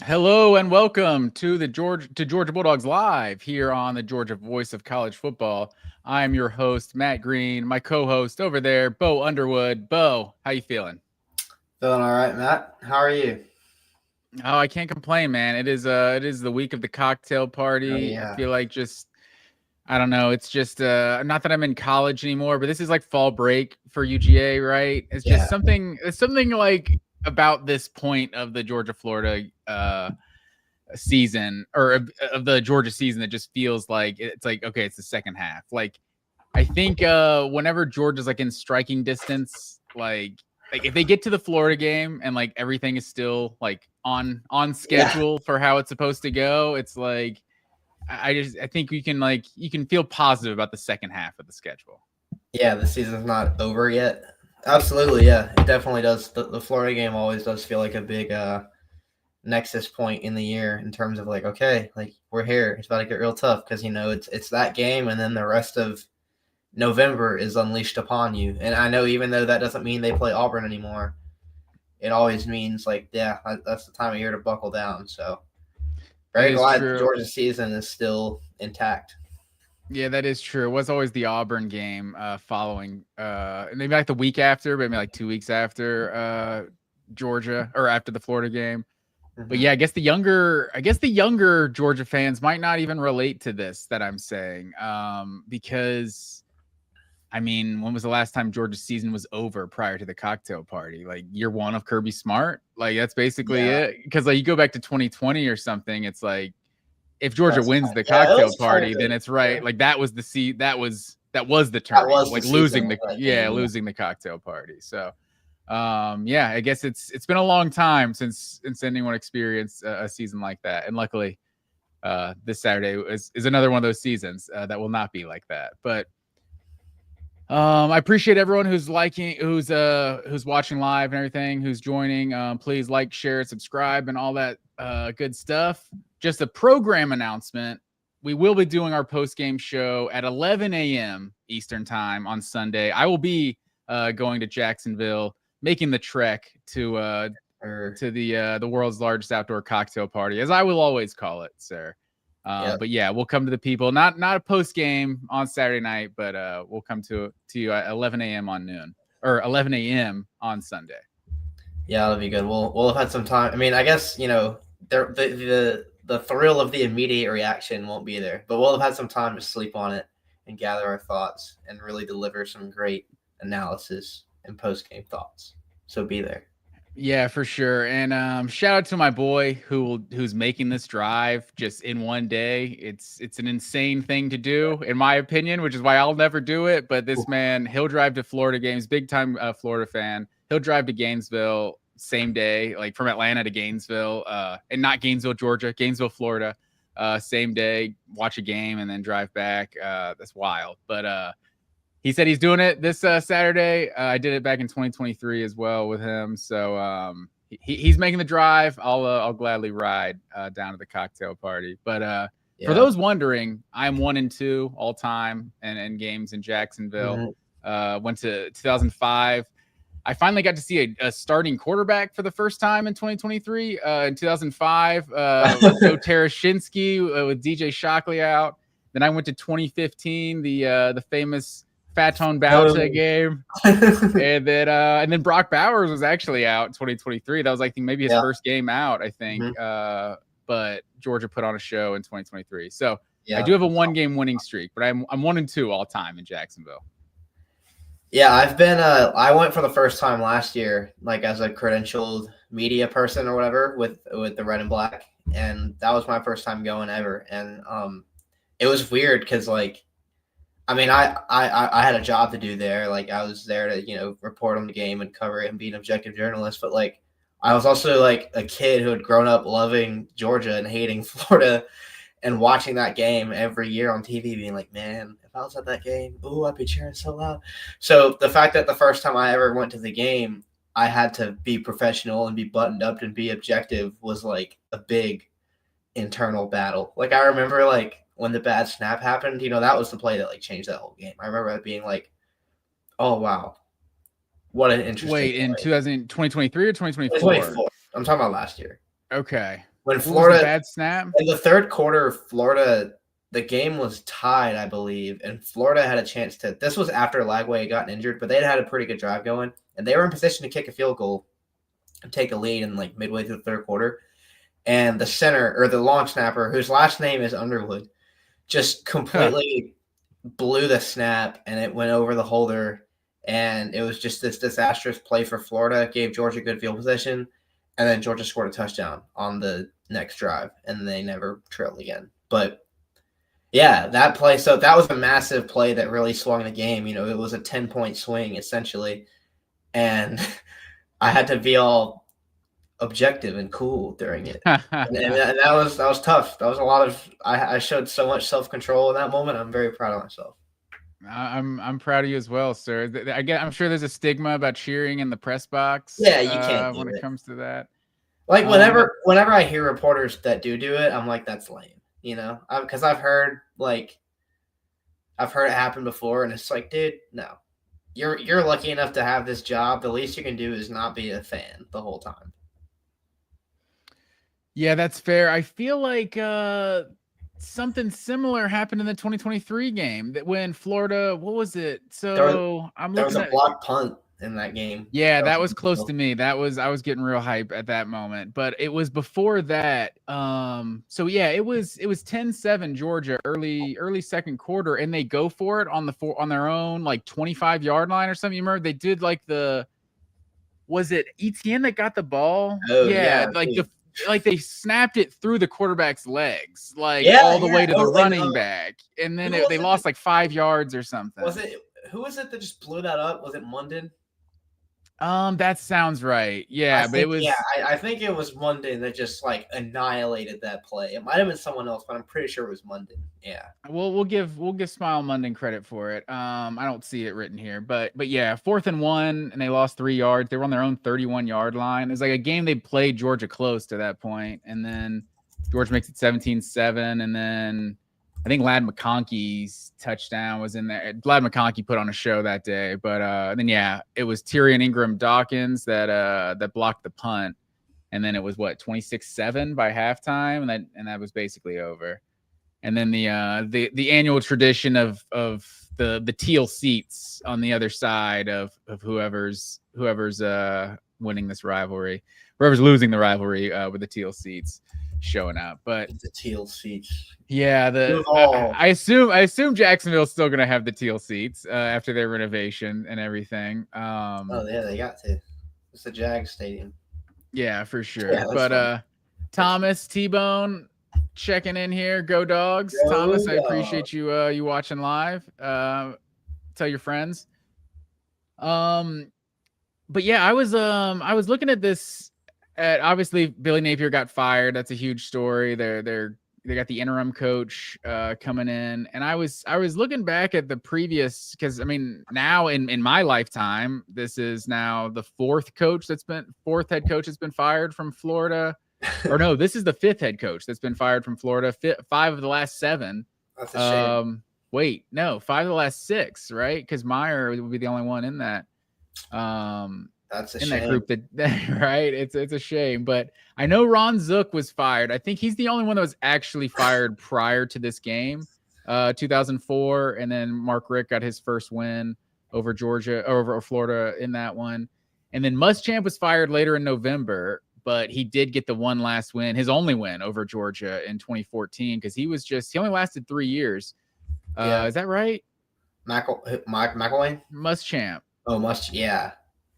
Hello and welcome to the Georgia Bulldogs Live here on the Georgia Voice of College Football. I'm your host, Matt Green. My co-host over there, Bo Underwood. Bo, how you feeling? Feeling all right, Matt. How are you? Oh, I can't complain, man. It is the week of the cocktail Oh party. I yeah, feel like I don't know. It's just not that I'm in college anymore, but this is like fall break for UGA, right? It's just yeah, something like about this point of the Georgia Florida season or of the Georgia season that just feels like it's like okay, it's the second half. Like I think whenever Georgia's like in striking distance, like if they get to the Florida game and like everything is still like on yeah, schedule for how it's supposed to go, it's like I think you can feel positive about the second half of the schedule. yeah. The season's not over yet. Absolutely, yeah. It definitely does. The Florida game always does feel like a big nexus point in the year in terms of like, okay, like we're here. It's about to get real tough because it's that game, and then the rest of November is unleashed upon you. And I know even though that doesn't mean they play Auburn anymore, it always means like, yeah, that's the time of year to buckle down. So That very is glad true. Georgia's season is still intact. Yeah, that is true. It was always the Auburn game following maybe like the week after, maybe like 2 weeks after Georgia or after the Florida game. But Mm-hmm. yeah, I guess the younger Georgia fans might not even relate to this that I'm saying. Because I mean, when was the last time Georgia's season was over prior to the cocktail party? Like year one of Kirby Smart? Like that's basically Yeah, it. Because like you go back to 2020 or something, it's like if Georgia that's wins the yeah. It cocktail was kind of party, then it's right. Like that was that was the that turning. was the Like season with that game. Yeah, losing the cocktail party. So yeah, I guess it's been a long time since anyone experienced a season like that. And luckily this Saturday is another one of those seasons that will not be like that. But I appreciate everyone who's who's watching live and everything, who's joining. Please like, share, subscribe, and all that good stuff. Just a program announcement. We will be doing our post game show at 11 a.m. Eastern time on Sunday. I will be going to Jacksonville, making the trek or to the world's largest outdoor cocktail party, as I will always call it, sir. yeah, But yeah, we'll come to the people. Not a post game on Saturday night, but we'll come to you at 11 a.m. on noon or 11 a.m. on Sunday. yeah. That'll be good. We'll have had some time. I mean, I guess the thrill of the immediate reaction won't be there, but we'll have had some time to sleep on it and gather our thoughts and really deliver some great analysis and post game thoughts. So be there. Yeah, for sure. And shout out to my boy who's making this drive just in one day. It's an insane thing to do, in my opinion, which is why I'll never do it. But this man, he'll drive to Florida games, big time Florida fan. He'll drive to Gainesville same day, like from Atlanta to Gainesville, and not Gainesville, Georgia, Gainesville, Florida, same day, watch a game and then drive back. That's wild. But he said he's doing it this Saturday. I did it back in 2023 as well with him. So he's making the drive. I'll gladly ride down to the cocktail party. But for Yeah. those wondering, I'm 1-2 all time and games in Jacksonville. Mm-hmm. Went to 2005. I finally got to see a starting quarterback for the first time in 2023. In 2005, Joe Tereshinski with DJ Shockley out. Then I went to 2015, the famous Fatone Bauta game, and then Brock Bowers was actually out in 2023. That was like maybe his Yeah. first game out, I think. Mm-hmm. But Georgia put on a show in 2023. So I Yeah. do have a 1-game winning streak, but I'm 1-2 all time in Jacksonville. Yeah, I've been I went for the first time last year, like as a credentialed media person or whatever with the red and black, and that was my first time going ever. And it was weird because like I mean I had a job to do there. Like I was there to, report on the game and cover it and be an objective journalist, but like I was also like a kid who had grown up loving Georgia and hating Florida and watching that game every year on TV, being like, man, if I was at that game, ooh, I'd be cheering so loud. So the fact that the first time I ever went to the game, I had to be professional and be buttoned up and be objective was like a big internal battle. Like I remember like when the bad snap happened, that was the play that like changed that whole game. I remember it being like, oh wow, what an interesting Wait, in play. 2023 or 2024? 2024. I'm talking about last year. Okay. when What was the Florida bad snap? in the third quarter, Florida, the game was tied, I believe, and Florida had a chance to. This was after Lagway had gotten injured, but they'd had a pretty good drive going, and they were in position to kick a field goal and take a lead in like midway through the third quarter. And the center or the long snapper, whose last name is Underwood, just completely blew the snap, and it went over the holder. And it was just this disastrous play for Florida. Gave Georgia good field position, and then Georgia scored a touchdown on the next drive, and they never trailed again. But yeah, that play. So that was a massive play that really swung the game. You know, it was a 10-point swing essentially, and I had to be all objective and cool during it, and that was tough. That was a lot of. I showed so much self-control in that moment. I'm very proud of myself. I'm proud of you as well, sir. I'm sure there's a stigma about cheering in the press box. Yeah, you can't do when it. it comes to that. Like whenever I hear reporters that do it, I'm like, that's lame. You know, because I've heard it happen before, and it's like, dude, no, you're lucky enough to have this job. The least you can do is not be a fan the whole time. Yeah, that's fair. I feel like something similar happened in the 2023 game that when Florida, what was it? So there was a blocked punt in that game. Yeah, that was close to me. I was getting real hype at that moment, but it was before that. So yeah, it was 10-7 Georgia early second quarter, and they go for it on their own like 25-yard line or something. You remember they did like was it Etienne that got the ball? Oh yeah, like they snapped it through the quarterback's legs, all the way to the running back, and then they lost like 5 yards or something. Who was it that just blew that up? Was it Munden? That sounds right. Yeah, I think it was Munden that just like annihilated that play. It might have been someone else, but I'm pretty sure it was Munden. Yeah. We'll give Smile Munden credit for it. I don't see it written here, but yeah, 4th and 1, and they lost 3 yards. They were on their own 31-yard line. It's like a game they played Georgia close to that point, and then Georgia makes it 17-7, and then I think Ladd McConkey's touchdown was in there. Ladd McConkey put on a show that day, but then yeah, it was Tyrion Ingram Dawkins that blocked the punt, and then it was 26-7 by halftime, and that was basically over. And then the annual tradition of the teal seats on the other side of whoever's winning this rivalry, whoever's losing the rivalry with the teal seats showing up. But the teal seats, yeah, I assume Jacksonville's still gonna have the teal seats after their renovation and everything. Oh yeah, they got to. It's the Jag Stadium. Yeah, for sure. Yeah, but Thomas T-Bone checking in here. Go Dogs. Go Thomas, Dogs. I appreciate you watching live. Tell your friends. But yeah, I was looking at this. Obviously, Billy Napier got fired. That's a huge story. They got the interim coach coming in, and I was looking back at the previous, because I mean, now in my lifetime, this is now the fourth head coach that's been fired from Florida. Or no, this is the 5th head coach that's been fired from Florida. 5 of the last 7. That's a shame. Wait, no, 5 of the last 6, right? Because Meyer would be the only one in that. That's a in shame. That group that right. It's a shame, but I know Ron Zook was fired. I think he's the only one that was actually fired prior to this game, 2004, and then Mark Richt got his first win over Florida in that one, and then Muschamp was fired later in November. But he did get the one last win, his only win over Georgia in 2014, because he only lasted 3 years. Is that right? McElwain? Muschamp. Oh, yeah.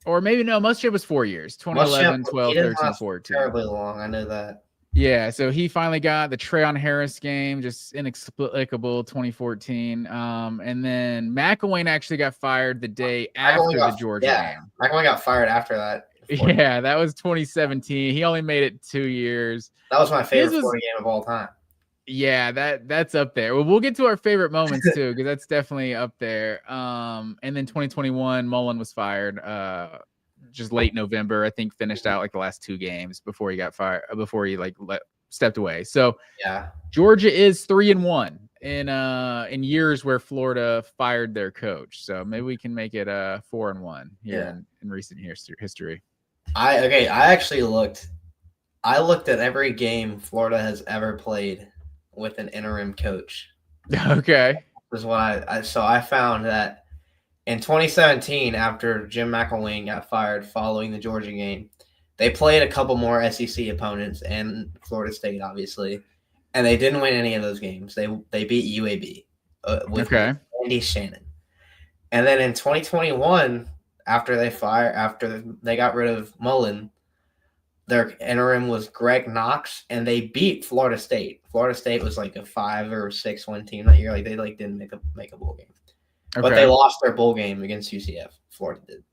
Or maybe no, Muschamp was 4 years, 2011, 12, 13, 14. Terribly long, I know that. Yeah, so he finally got the Treon Harris game, just inexplicable, 2014. And then McElwain actually got fired the day after the Georgia game. McElwain got fired after that. Yeah, that was 2017. He only made it 2 years. That was my favorite Florida game of all time. Yeah, that's up there. Well, we'll get to our favorite moments too, because that's definitely up there. And then 2021, Mullen was fired just late November. I think finished out like the last 2 games before he got fired, before he stepped away. So yeah, Georgia is 3-1 in years where Florida fired their coach. So maybe we can make it 4-1 here in recent history. I actually looked I looked at every game Florida has ever played with an interim coach. Okay. Was what I found that in 2017, after Jim McElwain got fired following the Georgia game, they played a couple more SEC opponents and Florida State, obviously, and they didn't win any of those games. They beat UAB with Okay. Andy Shannon, and then in 2021, after they got rid of Mullen, their interim was Greg Knox, and they beat Florida State. Florida State was like a 5 or 6 win team that year. Like they didn't make a bowl game. But they Okay. lost their bowl game against UCF. Florida did.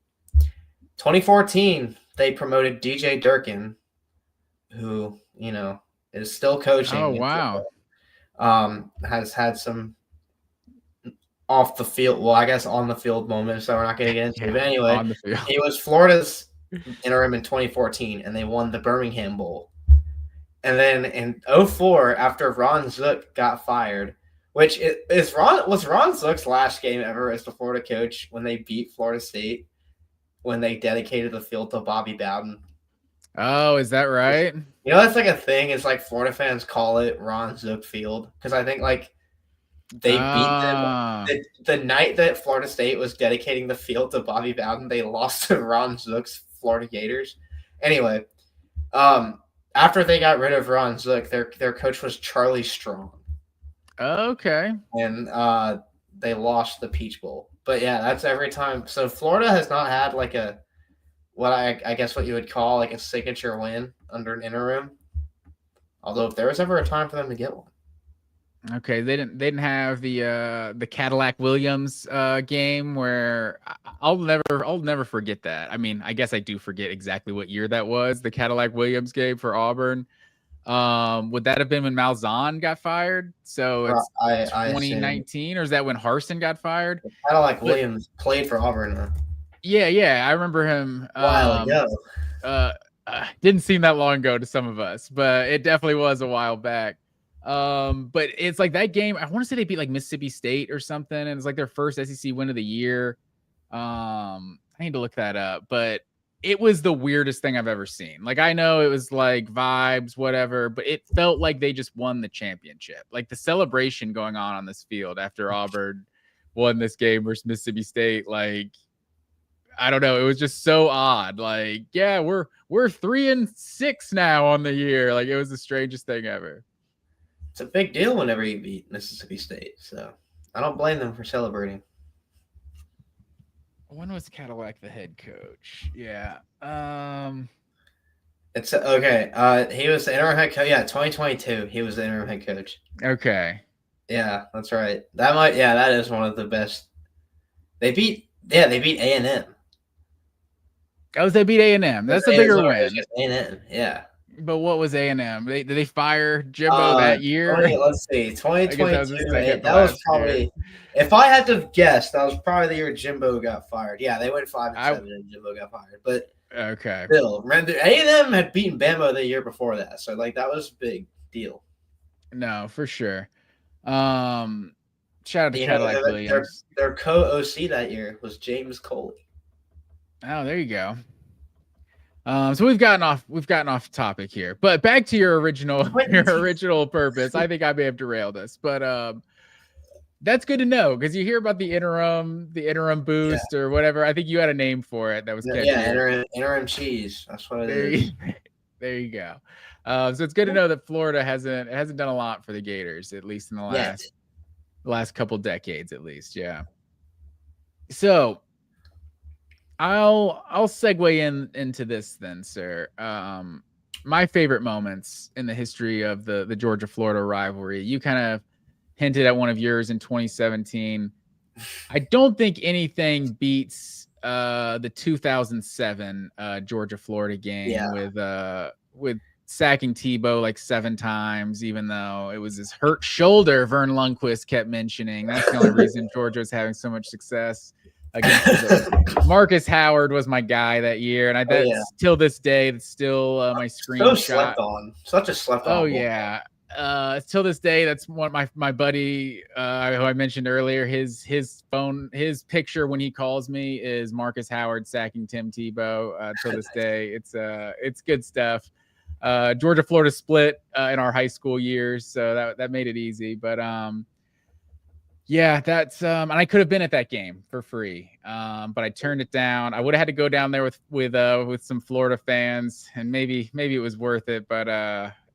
2014, they promoted DJ Durkin, who is still Oh, coaching. wow. Has had some off the field, well, I guess on the field moments that we're not going to get into. Yeah, But anyway, on the field. he was Florida's interim in 2014, and they won the Birmingham Bowl. And then in 2004, after Ron Zook got fired, which was Ron Zook's last game ever as the Florida coach when they beat Florida State, when they dedicated the field to Bobby Bowden. Oh, is that right? That's like a thing. It's like Florida fans call it Ron Zook Field because I think like they beat them the night that Florida State was dedicating the field to Bobby Bowden. They lost to Ron Zook's Florida Gators. Anyway, after they got rid of Ron Zook, their coach was Charlie Strong. Okay. And they lost the Peach Bowl. But yeah, that's every time. So Florida has not had like what I guess what you would call like a signature win under an interim. Although if there was ever a time for them to get one. Okay, they didn't have the Cadillac Williams game where I'll never forget that. I mean, I guess I do forget exactly what year that was, the Cadillac Williams game for Auburn. Would that have been when Malzahn got fired? So it's 2019, or is that when Harsin got fired? Cadillac Williams played for Auburn. Yeah, I remember him. A while ago. Didn't seem that long ago to some of us, but it definitely was a while back. But it's like that game. I want to say they beat like Mississippi State or something, and it's like their first SEC win of the year. I need to look that up, but it was the weirdest thing I've ever seen. Like, I know it was like vibes, whatever, but it felt like they just won the championship. Like the celebration going on this field after Auburn won this game versus Mississippi State. Like, I don't know. It was just so odd. Like, yeah, we're 3-6 now on the year. Like, it was the strangest thing ever. It's a big deal whenever you beat Mississippi State. So I don't blame them for celebrating. When was Cadillac the head coach? Yeah. It's okay. He was the interim head coach. Yeah, 2022. He was the interim head coach. Okay. Yeah, that's right. That is one of the best. They beat A&M. Oh, they beat A&M. That's a bigger win. A&M, yeah. But what was A&M? Did they fire Jimbo that year? Let's see. 2022. That was probably year. If I had to guess, that was probably the year Jimbo got fired. Yeah, they went 5-7 and Jimbo got fired. But okay. Still, remember A&M had beaten Bama the year before that. So like that was a big deal. No, for sure. Shout out to Cadillac Williams. Their co-OC that year was James Coley. Oh, there you go. So we've gotten off topic here, but back to your original purpose. I think I may have derailed us, but that's good to know because you hear about the interim boost or whatever. I think you had a name for it that was catchy. Yeah, interim cheese. That's what it is. There you go. So it's good to know that Florida hasn't done a lot for the Gators, at least in the last couple decades, at least. Yeah. So I'll segue into this then, sir. My favorite moments in the history of the Georgia-Florida rivalry. You kind of hinted at one of yours in 2017. I don't think anything beats the 2007 Georgia-Florida game with sacking Tebow like 7 times, even though it was his hurt shoulder Vern Lundquist kept mentioning. That's the only reason Georgia was having so much success. Marcus Howard was my guy that year, and till this day, it's still my screenshot. Slept on. Such a slept on. Oh yeah. Till this day, that's one of my buddy who I mentioned earlier. His picture when he calls me is Marcus Howard sacking Tim Tebow. Till this day, it's good stuff. Georgia Florida split in our high school years, so that made it easy. But yeah, that's and I could have been at that game for free, but I turned it down. I would have had to go down there with some Florida fans, and maybe it was worth it. But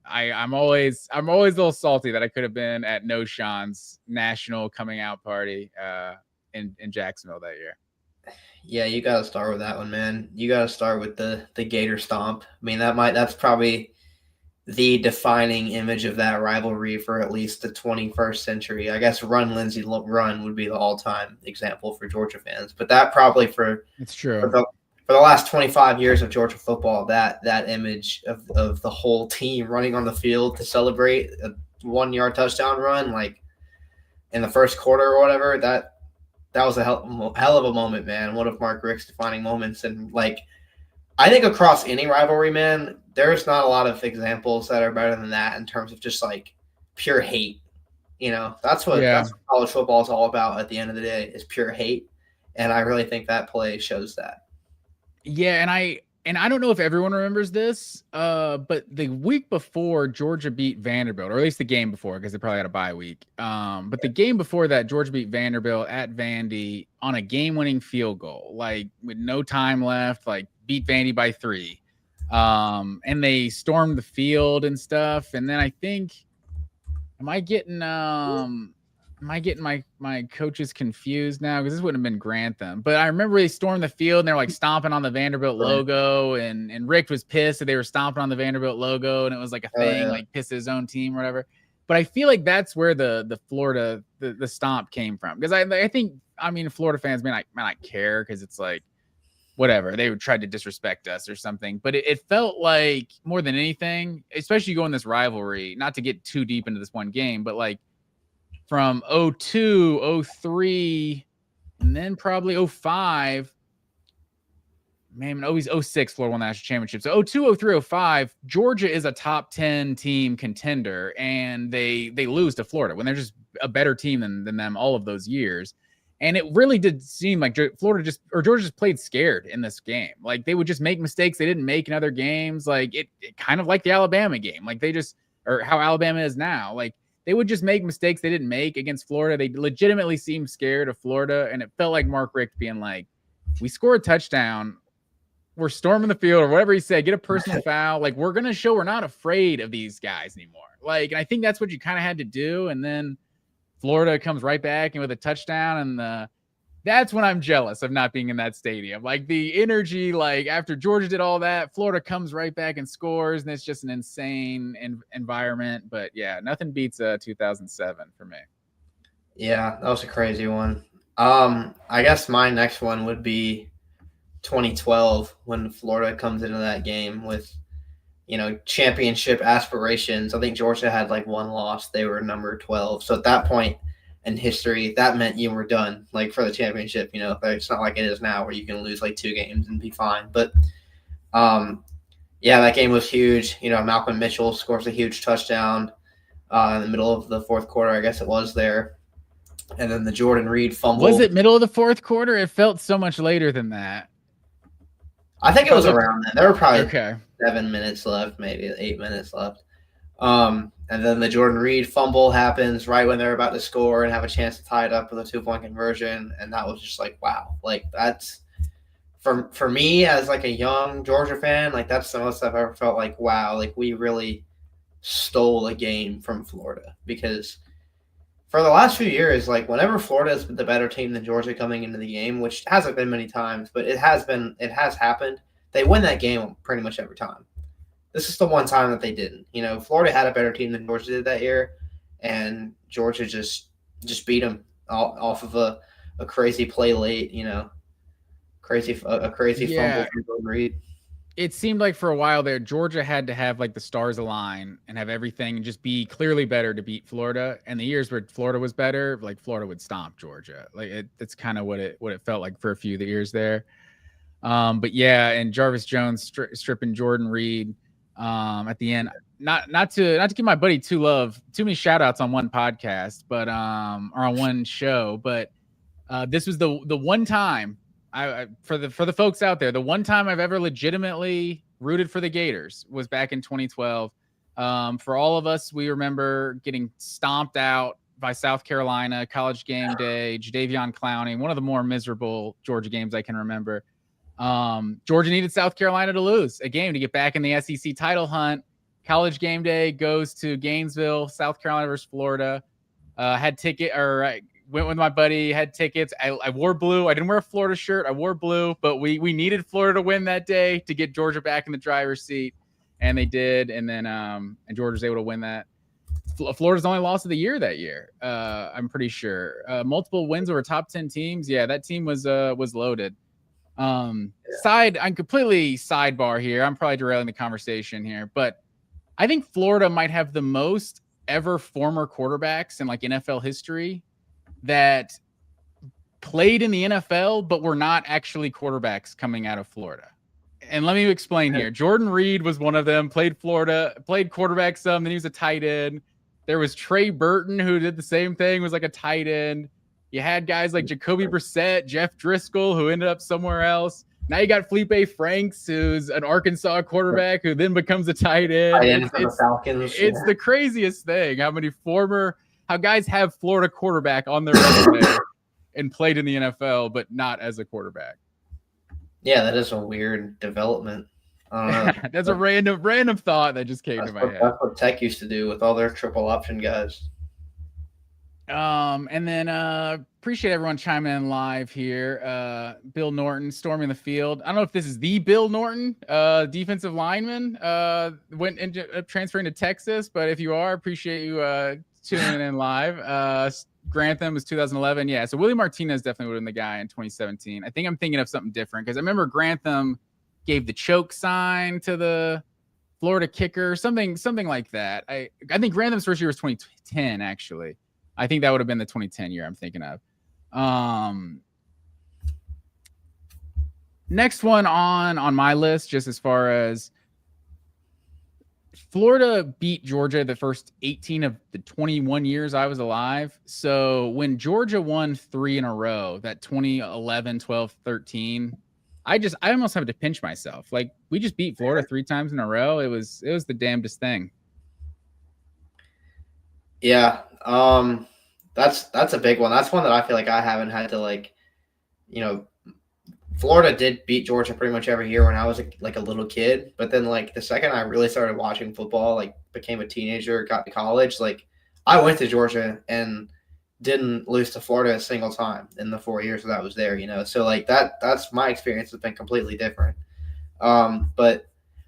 I'm always a little salty that I could have been at No Sean's national coming out party in Jacksonville that year. Yeah, you got to start with that one, man. You got to start with the Gator Stomp. I mean, that's probably the defining image of that rivalry for at least the 21st century. I guess Run Lindsey Run would be the all-time example for Georgia fans, but that probably it's true for the last 25 years of Georgia football, that image of the whole team running on the field to celebrate a 1-yard touchdown run, like in the first quarter or whatever, that was a hell of a moment, man. One of Mark Richt's defining moments, and like I think across any rivalry, man, there's not a lot of examples that are better than that in terms of just like pure hate. That's what college football is all about at the end of the day, is pure hate. And I really think that play shows that. Yeah, and I don't know if everyone remembers this, but the week before Georgia beat Vanderbilt, or at least the game before, because they probably had a bye week. But the game before that, Georgia beat Vanderbilt at Vandy on a game-winning field goal, like with no time left, like beat Vandy by 3. And they stormed the field and stuff. And then I think, am I getting my coaches confused now? Because this wouldn't have been Grantham. But I remember they stormed the field and they're like stomping on the Vanderbilt logo. And Rick was pissed that they were stomping on the Vanderbilt logo. And it was like a thing, like pissed his own team or whatever. But I feel like that's where the Florida, the stomp came from. Because I think, Florida fans may not care because it's like, whatever, they would try to disrespect us or something. But it felt like more than anything, especially going this rivalry, not to get too deep into this one game, but like from 02, 03, and then probably 05, man, always 06, Florida won the national championship. So 02, 03, 05, Georgia is a top 10 team contender, and they lose to Florida when they're just a better team than them all of those years. And it really did seem like Georgia just played scared in this game. Like they would just make mistakes they didn't make in other games. Like it kind of like the Alabama game. Like or how Alabama is now. Like they would just make mistakes they didn't make against Florida. They legitimately seemed scared of Florida. And it felt like Mark Richt being like, we score a touchdown, we're storming the field, or whatever he said, get a personal foul. Like we're going to show we're not afraid of these guys anymore. Like, and I think that's what you kind of had to do. And then Florida comes right back and with a touchdown, and that's when I'm jealous of not being in that stadium. Like the energy, like after Georgia did all that, Florida comes right back and scores, and it's just an insane environment. But yeah, nothing beats 2007 for me. Yeah, that was a crazy one. I guess my next one would be 2012 when Florida comes into that game with championship aspirations. I think Georgia had like one loss. They were number 12. So at that point in history, that meant you were done, like for the championship. It's not like it is now where you can lose like 2 games and be fine. But yeah, that game was huge. Malcolm Mitchell scores a huge touchdown in the middle of the fourth quarter, I guess it was there. And then the Jordan Reed fumble. Was it middle of the fourth quarter? It felt so much later than that. I think it was around then. There were probably 7 minutes left, maybe 8 minutes left. And then the Jordan Reed fumble happens right when they're about to score and have a chance to tie it up with a 2-point conversion. And that was just like, wow. Like that's for me as like a young Georgia fan, like that's the most I've ever felt like, wow, like we really stole a game from Florida. Because for the last few years, like whenever Florida has been the better team than Georgia coming into the game, which hasn't been many times, but it has happened, they win that game pretty much every time. This is the one time that they didn't. Florida had a better team than Georgia did that year, and Georgia just beat them off of a crazy play late, crazy fumble from Jordan Reed. It seemed like for a while there, Georgia had to have like the stars align and have everything and just be clearly better to beat Florida. And the years where Florida was better, like Florida would stomp Georgia. Like that's kind of what it felt like for a few of the years there. But yeah, and Jarvis Jones stripping Jordan Reed at the end. Not to give my buddy too many shout outs on one podcast, but or on one show. But this was the one time for the folks out there, the one time I've ever legitimately rooted for the Gators was back in 2012. For all of us, we remember getting stomped out by South Carolina, College game day, Jadeveon Clowney, one of the more miserable Georgia games I can remember. Georgia needed South Carolina to lose a game to get back in the SEC title hunt. College game day goes to Gainesville, South Carolina versus Florida. Had went with my buddy, had tickets. I wore blue. I didn't wear a Florida shirt. I wore blue, but we needed Florida to win that day to get Georgia back in the driver's seat, and they did. And then and Georgia was able to win that. Florida's only loss of the year that year. I'm pretty sure. Multiple wins over top 10 teams. Yeah, that team was loaded. I'm completely sidebar here. I'm probably derailing the conversation here, but I think Florida might have the most ever former quarterbacks in like NFL history that played in the NFL, but were not actually quarterbacks coming out of Florida. And let me explain here. Jordan Reed was one of them, played quarterback some, then he was a tight end. There was Trey Burton, who did the same thing, was like a tight end. You had guys like Jacoby Brissett, Jeff Driscoll, who ended up somewhere else. Now you got Felipe Franks, who's an Arkansas quarterback who then becomes a tight end. It's the craziest thing how guys have Florida quarterback on their resume and played in the NFL, but not as a quarterback. Yeah, that is a weird development. I don't know. That's a random thought that just came to my head. That's what Tech used to do with all their triple option guys. And then appreciate everyone chiming in live here. Bill Norton storming the field. I don't know if this is the Bill Norton, defensive lineman, went into transferring to Texas, but if you are, appreciate you tuning in live. Grantham was 2011. Yeah, so Willie Martinez definitely would have been the guy in 2017. I think I'm thinking of something different because I remember Grantham gave the choke sign to the Florida kicker, something like that. I think Grantham's first year was 2010, actually. I think that would have been the 2010 year I'm thinking of. Next one on my list, just as far as Florida beat Georgia the first 18 of the 21 years I was alive. So when Georgia won 3 in a row, that 2011, 12, 13, I almost have to pinch myself. Like, we just beat Florida 3 times in a row. It was the damnedest thing. Yeah. That's a big one. That's one that I feel like I haven't had to Florida did beat Georgia pretty much every year when I was a little kid. But then the second I really started watching football, became a teenager, got to college, I went to Georgia and didn't lose to Florida a single time in the 4 years that I was there, So that's my experience has been completely different. But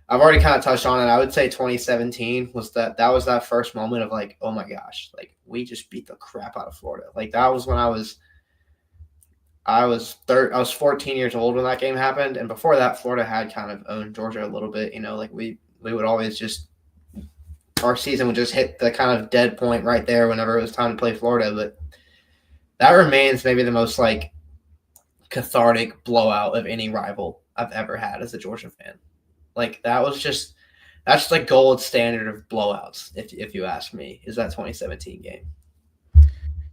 I've already kind of touched on it. I would say 2017 was that first moment of oh my gosh, we just beat the crap out of Florida. That was when I was 14 years old when that game happened, and before that, Florida had kind of owned Georgia a little bit. We would always our season would just hit the kind of dead point right there whenever it was time to play Florida. But that remains maybe the most cathartic blowout of any rival I've ever had as a Georgia fan. That's the gold standard of blowouts, if you ask me, is that 2017 game.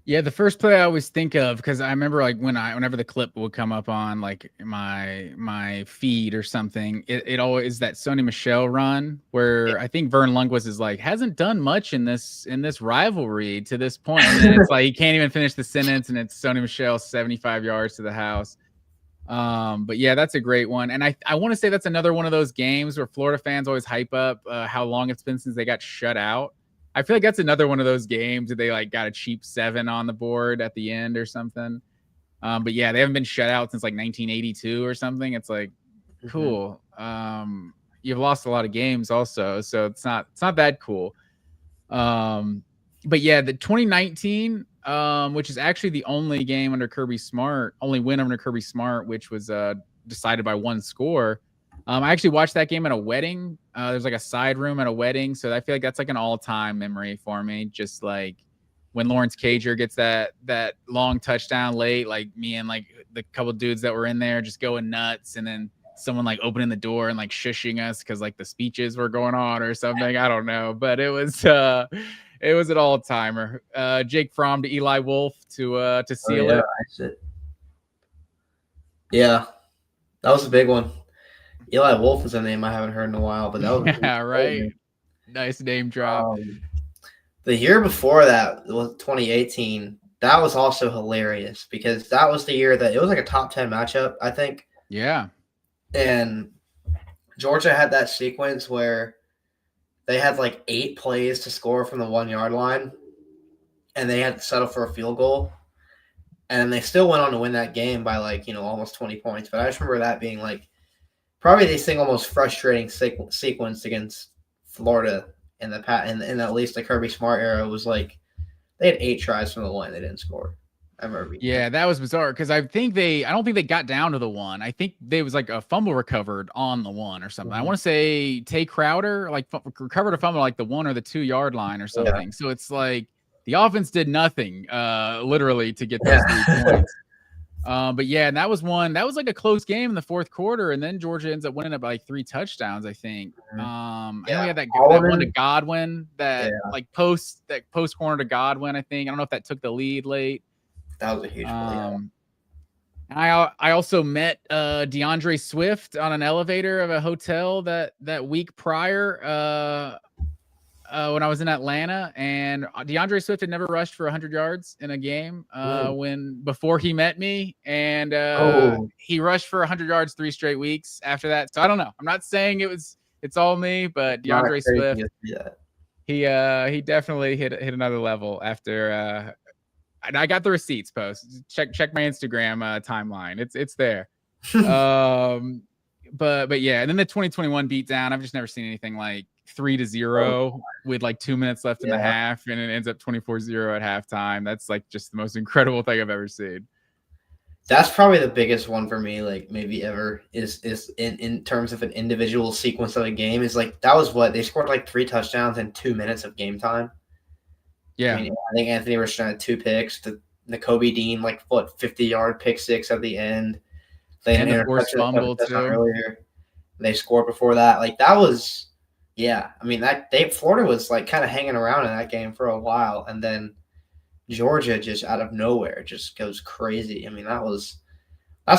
Yeah, the first play I always think of, because I remember whenever the clip would come up on my feed or something, it always is that Sony Michel run where I think Vern Lundquist is hasn't done much in this rivalry to this point. And then it's he can't even finish the sentence, and it's Sony Michel 75 yards to the house. But yeah, that's a great one. And I want to say that's another one of those games where Florida fans always hype up how long it's been since they got shut out. I feel like that's another one of those games that they got a cheap 7 on the board at the end or something. But yeah, they haven't been shut out since 1982 or something. It's cool. You've lost a lot of games also, so it's not that cool. But yeah, the 2019, which is actually the only game under Kirby Smart, only win under Kirby Smart, which was decided by 1 score. I actually watched that game at a wedding. There's a side room at a wedding, so I feel like that's an all-time memory for me. Just when Lawrence Cager gets that long touchdown late, me and the couple dudes that were in there just going nuts, and then someone opening the door and shushing us because the speeches were going on or something. I don't know, but it was an all-timer. Jake Fromm to Eli Wolf to seal it. Yeah, that was a big one. Eli Wolf is a name I haven't heard in a while, but that was a Yeah, right. huge Nice name drop. the year before that was 2018. That was also hilarious because that was the year that it was like a top 10 matchup, I think. Yeah. And Georgia had that sequence where they had like 8 plays to score from the 1 yard line, and they had to settle for a field goal. And they still went on to win that game by like, almost 20 points. But I just remember that being like probably the single most frustrating sequence against Florida in in at least the Kirby Smart era was like they had 8 tries from the line, they didn't score. I remember. Yeah, that was bizarre because I don't think they got down to the one. I think there was like a fumble recovered on the one or something. I want to say Tay Crowder like recovered a fumble like the 1 or the 2 yard line or something. Yeah. So it's like the offense did nothing, literally, to get those 3 points. But yeah, and that was like a close game in the fourth quarter, and then Georgia ends up winning it by like 3 touchdowns, I think. I know we had that one to Godwin that post corner to Godwin, I think. I don't know if that took the lead late. That was a huge play. I also met DeAndre Swift on an elevator of a hotel that week prior when I was in Atlanta, and DeAndre Swift had never rushed for 100 yards in a game before he met me, and he rushed for 100 yards 3 straight weeks after that. So I don't know. I'm not saying it's all me, but DeAndre Swift, he definitely hit another level after. And I got the receipts post. Check my Instagram timeline. It's there. But yeah, and then the 2021 beatdown. I've just never seen anything like 3-0 with like 2 minutes left in the half, and it ends up 24-0 at halftime. That's like just the most incredible thing I've ever seen. That's probably the biggest one for me, like maybe ever, is in terms of an individual sequence of a game. Is like that was what they scored like 3 touchdowns in 2 minutes of game time. Yeah, I think Anthony Richardson had 2 picks. The Nakobe Dean 50-yard pick 6 at the end. They had the forced fumble too earlier. They scored before that. Like that was, I mean Florida was like kind of hanging around in that game for a while, and then Georgia just out of nowhere just goes crazy. I mean that's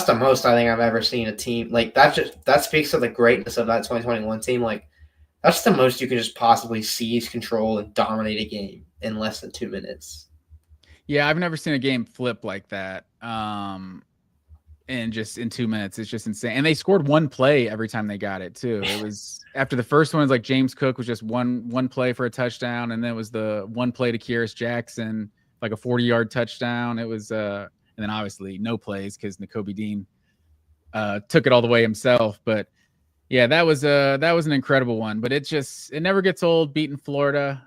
the most I think I've ever seen a team like that. That speaks to the greatness of that 2021 team. Like that's the most you can just possibly seize control and dominate a game in less than 2 minutes. Yeah, I've never seen a game flip like that. And just in 2 minutes, it's just insane. And they scored 1 play every time they got it too. It was after the first one was like James Cook was just one play for a touchdown, and then it was the 1 play to Kyrus Jackson, like a 40-yard touchdown. It was and then obviously no plays because Nakobe Dean took it all the way himself. But yeah, that was an incredible one. But it never gets old beating Florida.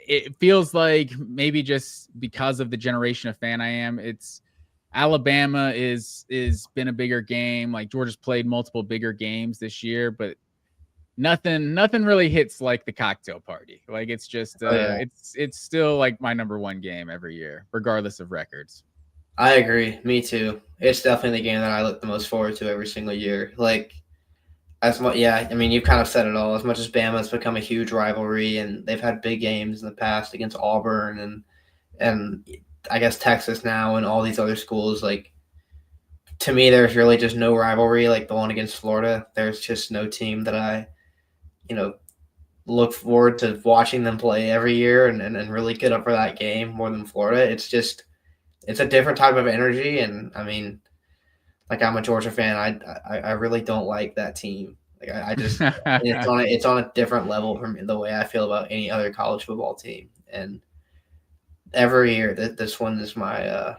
It feels like maybe just because of the generation of fan I am, it's Alabama is been a bigger game. Like Georgia's played multiple bigger games this year, but nothing really hits like the cocktail party. Like it's just it's still like my number 1 game every year, regardless of records. I agree. Me too. It's definitely the game that I look the most forward to every single year. Like as much, I mean, you've kind of said it all. As much as Bama's become a huge rivalry, and they've had big games in the past against Auburn and I guess Texas now and all these other schools, like to me, there's really just no rivalry like the one against Florida. There's just no team that I, look forward to watching them play every year and really get up for that game more than Florida. It's a different type of energy. And I mean, like I'm a Georgia fan. I really don't like that team. Like I just it's on a different level from the way I feel about any other college football team. And every year this one is my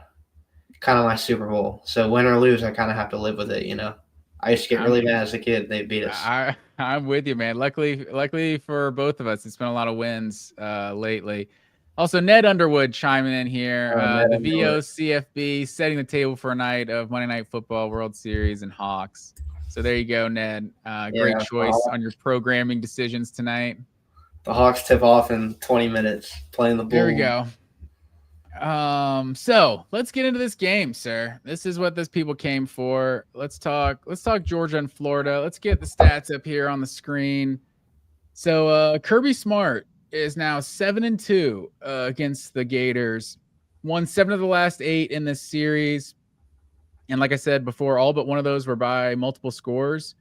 kind of my Super Bowl. So win or lose, I kind of have to live with it. I used to get really mad as a kid. They beat us. I'm with you, man. Luckily for both of us, it's been a lot of wins lately. Also, Ned Underwood chiming in here. The VOCFB setting the table for a night of Monday Night Football, World Series, and Hawks. So there you go, Ned. Great choice on your programming decisions tonight. The Hawks tip off in 20 minutes playing the Bulls. There we go. So let's get into this game, sir. This is what this people came for. Let's talk Georgia and Florida. Let's get the stats up here on the screen. So Kirby Smart is now 7-2 against the Gators. Won 7 of the last 8 in this series. And like I said before, all but one of those were by multiple scores.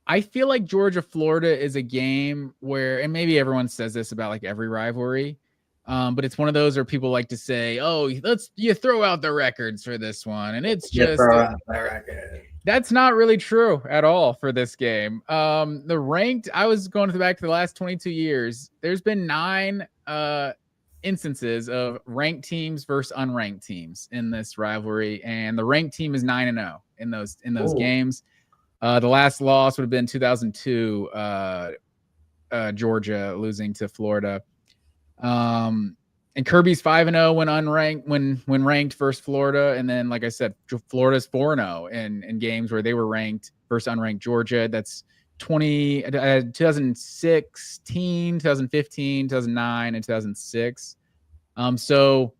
I feel like Georgia Florida is a game where, and maybe everyone says this about like every rivalry, but it's one of those where people like to say, "Oh, you throw out the records for this one," and it's just that's not really true at all for this game. The ranked, I was going back to the last 22 years. There's been 9 instances of ranked teams versus unranked teams in this rivalry, and the ranked team is 9-0 in those games. The last loss would have been 2002, Georgia losing to Florida. And Kirby's 5-0 when unranked, when ranked versus Florida, and then like I said, Florida's 4-0 in games where they were ranked versus unranked Georgia. That's 2016, 2015, 2009, and 2006. So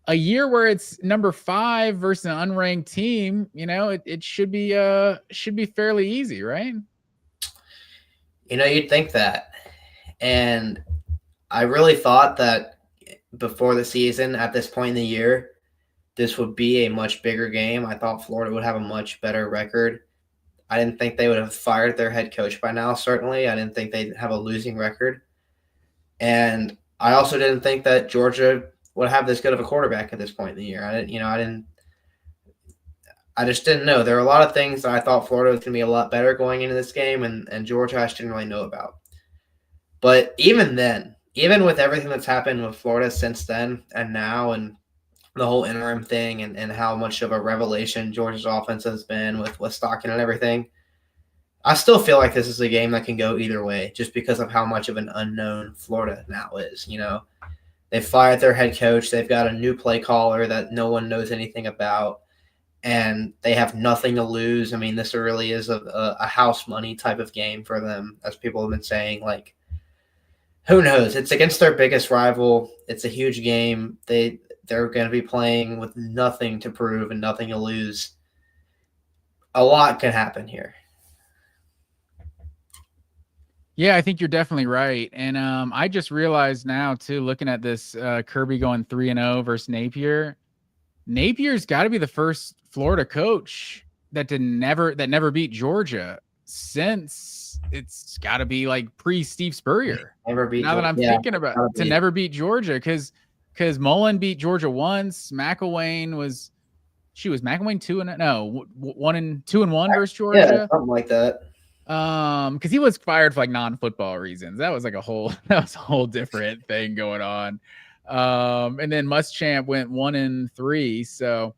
a year where it's number 5 versus an unranked team, it should be fairly easy, right? You'd think that. And I really thought that before the season, at this point in the year, this would be a much bigger game. I thought Florida would have a much better record. I didn't think they would have fired their head coach by now, certainly. I didn't think they'd have a losing record. And I also didn't think that Georgia would have this good of a quarterback at this point in the year. I just didn't know. There were a lot of things that I thought Florida was going to be a lot better going into this game, and Georgia I just didn't really know about. But even then, even with everything that's happened with Florida since then and now, and the whole interim thing, and how much of a revelation Georgia's offense has been with Stockton and everything, I still feel like this is a game that can go either way just because of how much of an unknown Florida now is. They've fired their head coach. They've got a new play caller that no one knows anything about, and they have nothing to lose. I mean, this really is a house money type of game for them, as people have been saying. Like, who knows? It's against their biggest rival. It's a huge game. They're going to be playing with nothing to prove and nothing to lose. A lot can happen here. Yeah, I think you're definitely right. And I just realized now, too, looking at this Kirby going 3-0 versus Napier, Napier's got to be the first Florida coach that never beat Georgia since it's got to be like pre-Steve Spurrier. Never beat now Georgia. That I'm thinking about to never beat Georgia, because Mullen beat Georgia once. McElwain was 2-1 versus Georgia. Yeah, something like that. Because he was fired for like non-football reasons. That was like a whole different thing going on. And then Muschamp went 1-3. So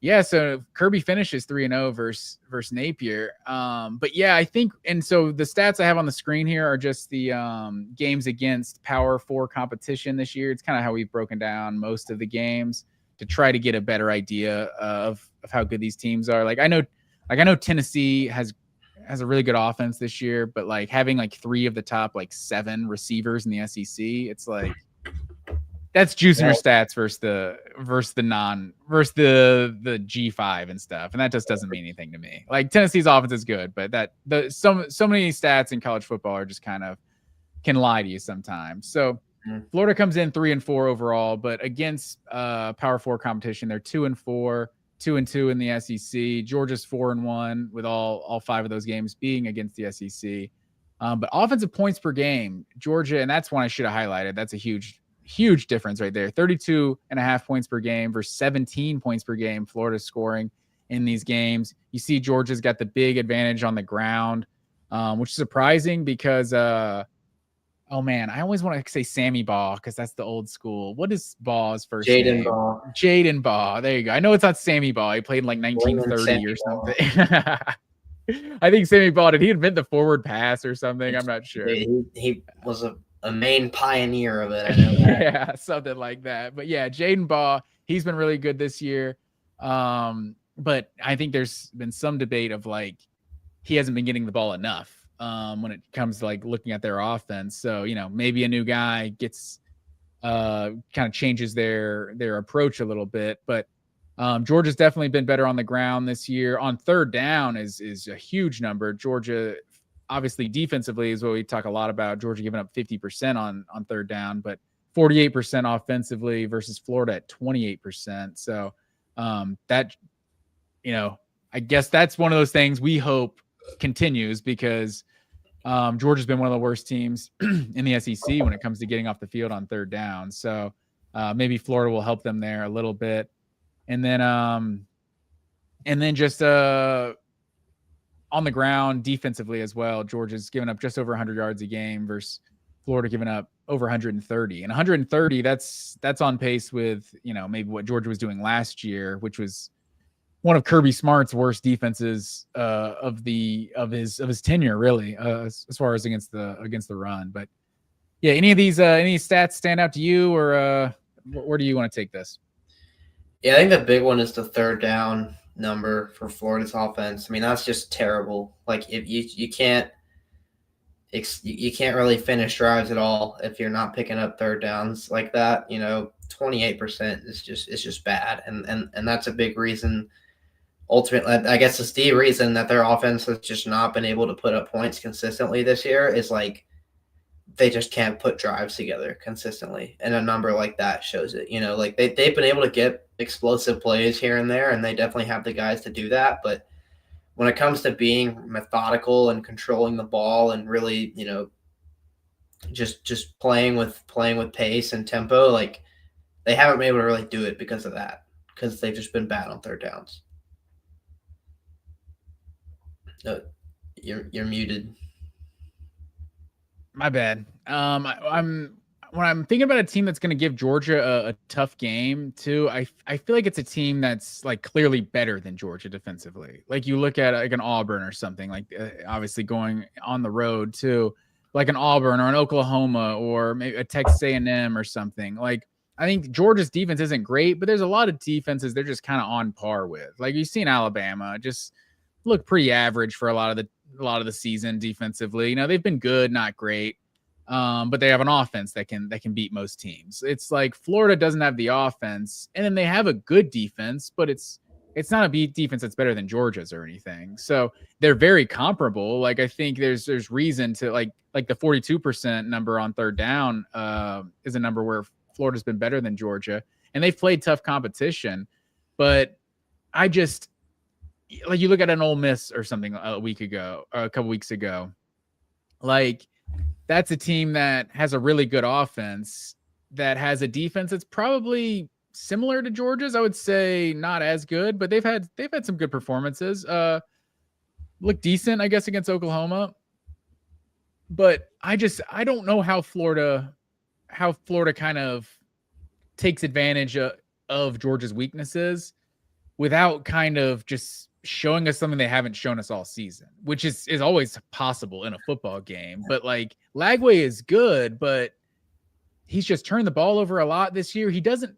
yeah, so Kirby finishes 3-0 versus Napier. But yeah, I think, and so the stats I have on the screen here are just the games against Power 4 competition this year. It's kind of how we've broken down most of the games to try to get a better idea of how good these teams are. I know Tennessee has a really good offense this year, but like having like 3 of the top like 7 receivers in the SEC, it's like that's juicing your stats versus the G5 and stuff, and that just doesn't mean anything to me. Like Tennessee's offense is good, but so many stats in college football are just kind of can lie to you sometimes. So Florida comes in 3-4 overall, but against Power 4 competition, they're 2-4. 2-2 in the SEC. Georgia's 4-1 with all 5 of those games being against the SEC. But offensive points per game, Georgia, and that's one I should have highlighted. That's a huge difference right there. 32.5 points per game versus 17 points per game Florida's scoring in these games. You see Georgia's got the big advantage on the ground, which is surprising because oh man, I always want to say Sammy Baugh because that's the old school. What is Baugh's first name? Jaden Baugh. There you go. I know it's not Sammy Baugh. He played in like 1930 or something. I think Sammy Baugh, did he invent the forward pass or something? I'm not sure. He was a main pioneer of it. I know that. Yeah, something like that. But yeah, Jaden Baugh, he's been really good this year. But I think there's been some debate of like he hasn't been getting the ball enough. When it comes to like looking at their offense. So, maybe a new guy gets kind of changes their approach a little bit, but Georgia's definitely been better on the ground this year. On third down is a huge number. Georgia, obviously defensively is what we talk a lot about. Georgia giving up 50% on third down, but 48% offensively versus Florida at 28%. So that I guess that's one of those things we hope continues because Georgia's been one of the worst teams in the SEC when it comes to getting off the field on third down. So maybe Florida will help them there a little bit. And then just on the ground defensively as well, Georgia's given up just over 100 yards a game versus Florida giving up over 130. And 130, that's on pace with, maybe what Georgia was doing last year, which was one of Kirby Smart's worst defenses of his tenure, really, as far as against the run. But yeah, any stats stand out to you, or where do you want to take this? Yeah, I think the big one is the third down number for Florida's offense. I mean, that's just terrible. Like, if you can't really finish drives at all if you're not picking up third downs like that. 28% is just bad, and that's a big reason. Ultimately, I guess it's the reason that their offense has just not been able to put up points consistently this year is like they just can't put drives together consistently. And a number like that shows it. Like they've been able to get explosive plays here and there, and they definitely have the guys to do that. But when it comes to being methodical and controlling the ball and really, just playing with pace and tempo, like they haven't been able to really do it because of that, because they've just been bad on third downs. You're muted. My bad. When I'm thinking about a team that's going to give Georgia a tough game too, I feel like it's a team that's like clearly better than Georgia defensively. Like you look at like an Auburn or something, like obviously going on the road too, like an Auburn or an Oklahoma or maybe a Texas A&M or something. Like I think Georgia's defense isn't great, but there's a lot of defenses they're just kind of on par with. Like you've seen Alabama just look pretty average for a lot of the season defensively. They've been good, not great. But they have an offense that can beat most teams. It's like Florida doesn't have the offense, and then they have a good defense, but it's not a defense that's better than Georgia's or anything. So they're very comparable. Like I think there's reason to like the 42% number on third down is a number where Florida's been better than Georgia, and they've played tough competition. But I just like you look at an Ole Miss or something a couple weeks ago, like that's a team that has a really good offense that has a defense that's probably similar to Georgia's. I would say not as good, but they've had some good performances. Look decent, I guess, against Oklahoma. But I don't know how Florida kind of takes advantage of Georgia's weaknesses without kind of just showing us something they haven't shown us all season, which is always possible in a football game. But like Lagway is good, but he's just turned the ball over a lot this year.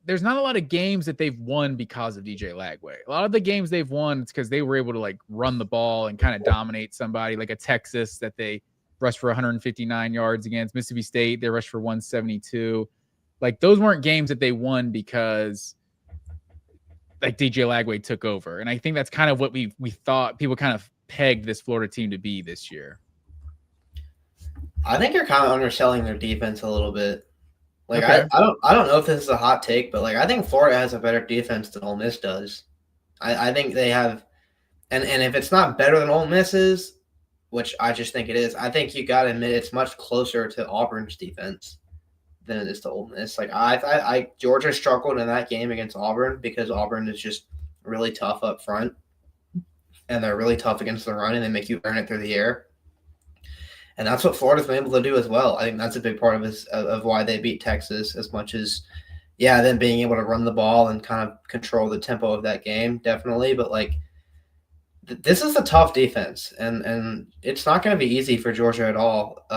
There's not a lot of games that they've won because of DJ Lagway. A lot of the games they've won, it's because they were able to like run the ball and kind of dominate somebody, like a Texas that they rushed for 159 yards against. Mississippi State, they rushed for 172. Like those weren't games that they won because like DJ Lagway took over. And I think that's kind of what we thought people kind of pegged this Florida team to be this year. I think you're kind of underselling their defense a little bit. Like okay. I don't know if this is a hot take, but like I think Florida has a better defense than Ole Miss does. I think they have, and if it's not better than Ole Miss's, which I just think it is, I think you got to admit it's much closer to Auburn's defense than it is to Ole Miss. Like I Georgia struggled in that game against Auburn because Auburn is just really tough up front, and they're really tough against the run, and they make you earn it through the air. And that's what Florida's been able to do as well. I think that's a big part of why they beat Texas, as much as, yeah, them being able to run the ball and kind of control the tempo of that game, definitely. But like, this is a tough defense, and it's not going to be easy for Georgia at all.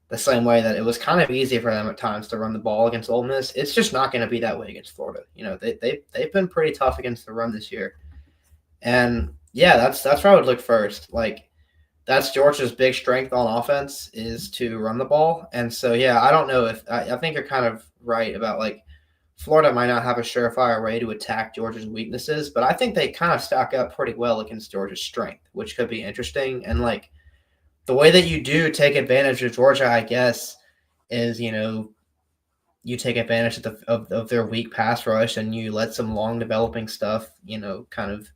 The same way that it was kind of easy for them at times to run the ball against Ole Miss, it's just not going to be that way against Florida. They've been pretty tough against the run this year, and yeah, that's where I would look first. Like, that's Georgia's big strength on offense is to run the ball, and so yeah, I don't know if I think you're kind of right about like Florida might not have a surefire way to attack Georgia's weaknesses, but I think they kind of stack up pretty well against Georgia's strength, which could be interesting. And like, the way that you do take advantage of Georgia, I guess, is, you take advantage of their weak pass rush and you let some long developing stuff, kind of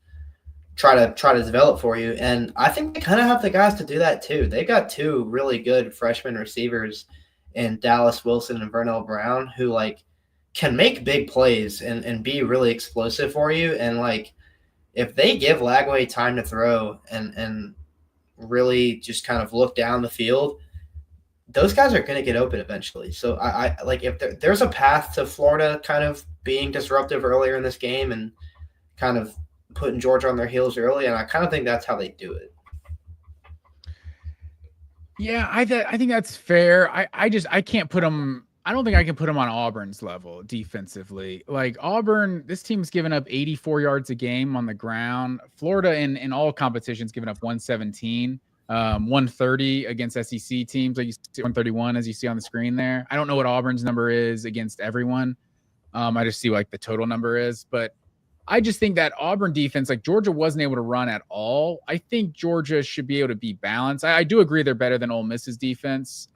try to develop for you. And I think they kind of have the guys to do that too. They got two really good freshman receivers in Dallas Wilson and Vernell Brown who like can make big plays and be really explosive for you. And like if they give Lagway time to throw and really just kind of look down the field, those guys are going to get open eventually. So I like if there's a path to Florida kind of being disruptive earlier in this game and kind of putting Georgia on their heels early, and I kind of think that's how they do it. Yeah, I think that's fair. I can't put them. I don't think I can put them on Auburn's level defensively. Like Auburn, this team's given up 84 yards a game on the ground. Florida in all competitions given up 117, 130 against SEC teams. Like you see 131 as you see on the screen there. I don't know what Auburn's number is against everyone. I just see like the total number is, but I just think that Auburn defense, like Georgia wasn't able to run at all. I think Georgia should be able to be balanced. I do agree they're better than Ole Miss's defense.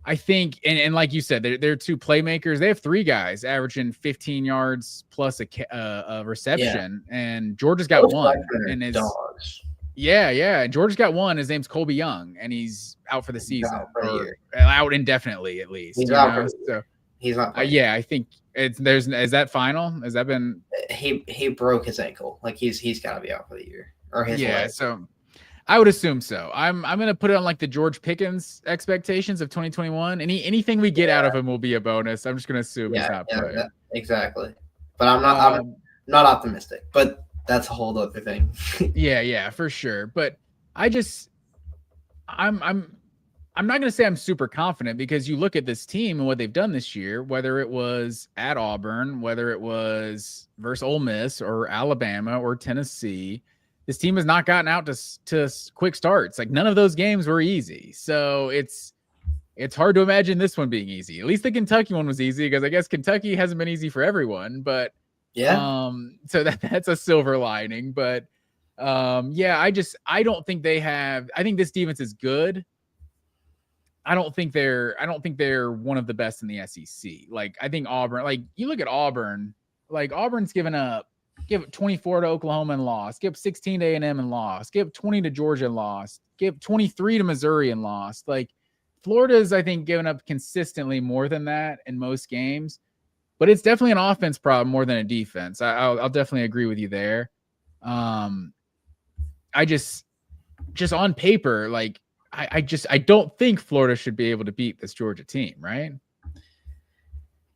I think, and like you said, they're two playmakers. They have three guys averaging 15 yards plus a reception, and Georgia's got one. And is dogs. Yeah. Georgia's got one. His name's Colby Young, and he's out for the season, out indefinitely at least. He's out so he's not. Yeah, I think is that final? Has that been? He broke his ankle. Like he's got to be out for the year or his leg. So I would assume so. I'm gonna put it on like the George Pickens expectations of 2021. Anything we get out of him will be a bonus. I'm just gonna assume he's not playing. Exactly. But I'm not optimistic. But that's a whole other thing. yeah, for sure. But I'm not gonna say I'm super confident because you look at this team and what they've done this year, whether it was at Auburn, whether it was versus Ole Miss or Alabama or Tennessee. This team has not gotten out to quick starts. Like none of those games were easy. So it's hard to imagine this one being easy. At least the Kentucky one was easy because I guess Kentucky hasn't been easy for everyone. But so that's a silver lining. But I don't think they have. I think this defense is good. I don't think they're one of the best in the SEC. Like I think Auburn. Like you look at Auburn. Like Auburn's given up. Give 24 to Oklahoma and lost. Give 16 to A&M and lost. Give 20 to Georgia and lost. Give 23 to Missouri and lost. Like Florida's, I think, given up consistently more than that in most games. But it's definitely an offense problem more than a defense. I'll definitely agree with you there. I just on paper, like I don't think Florida should be able to beat this Georgia team, right?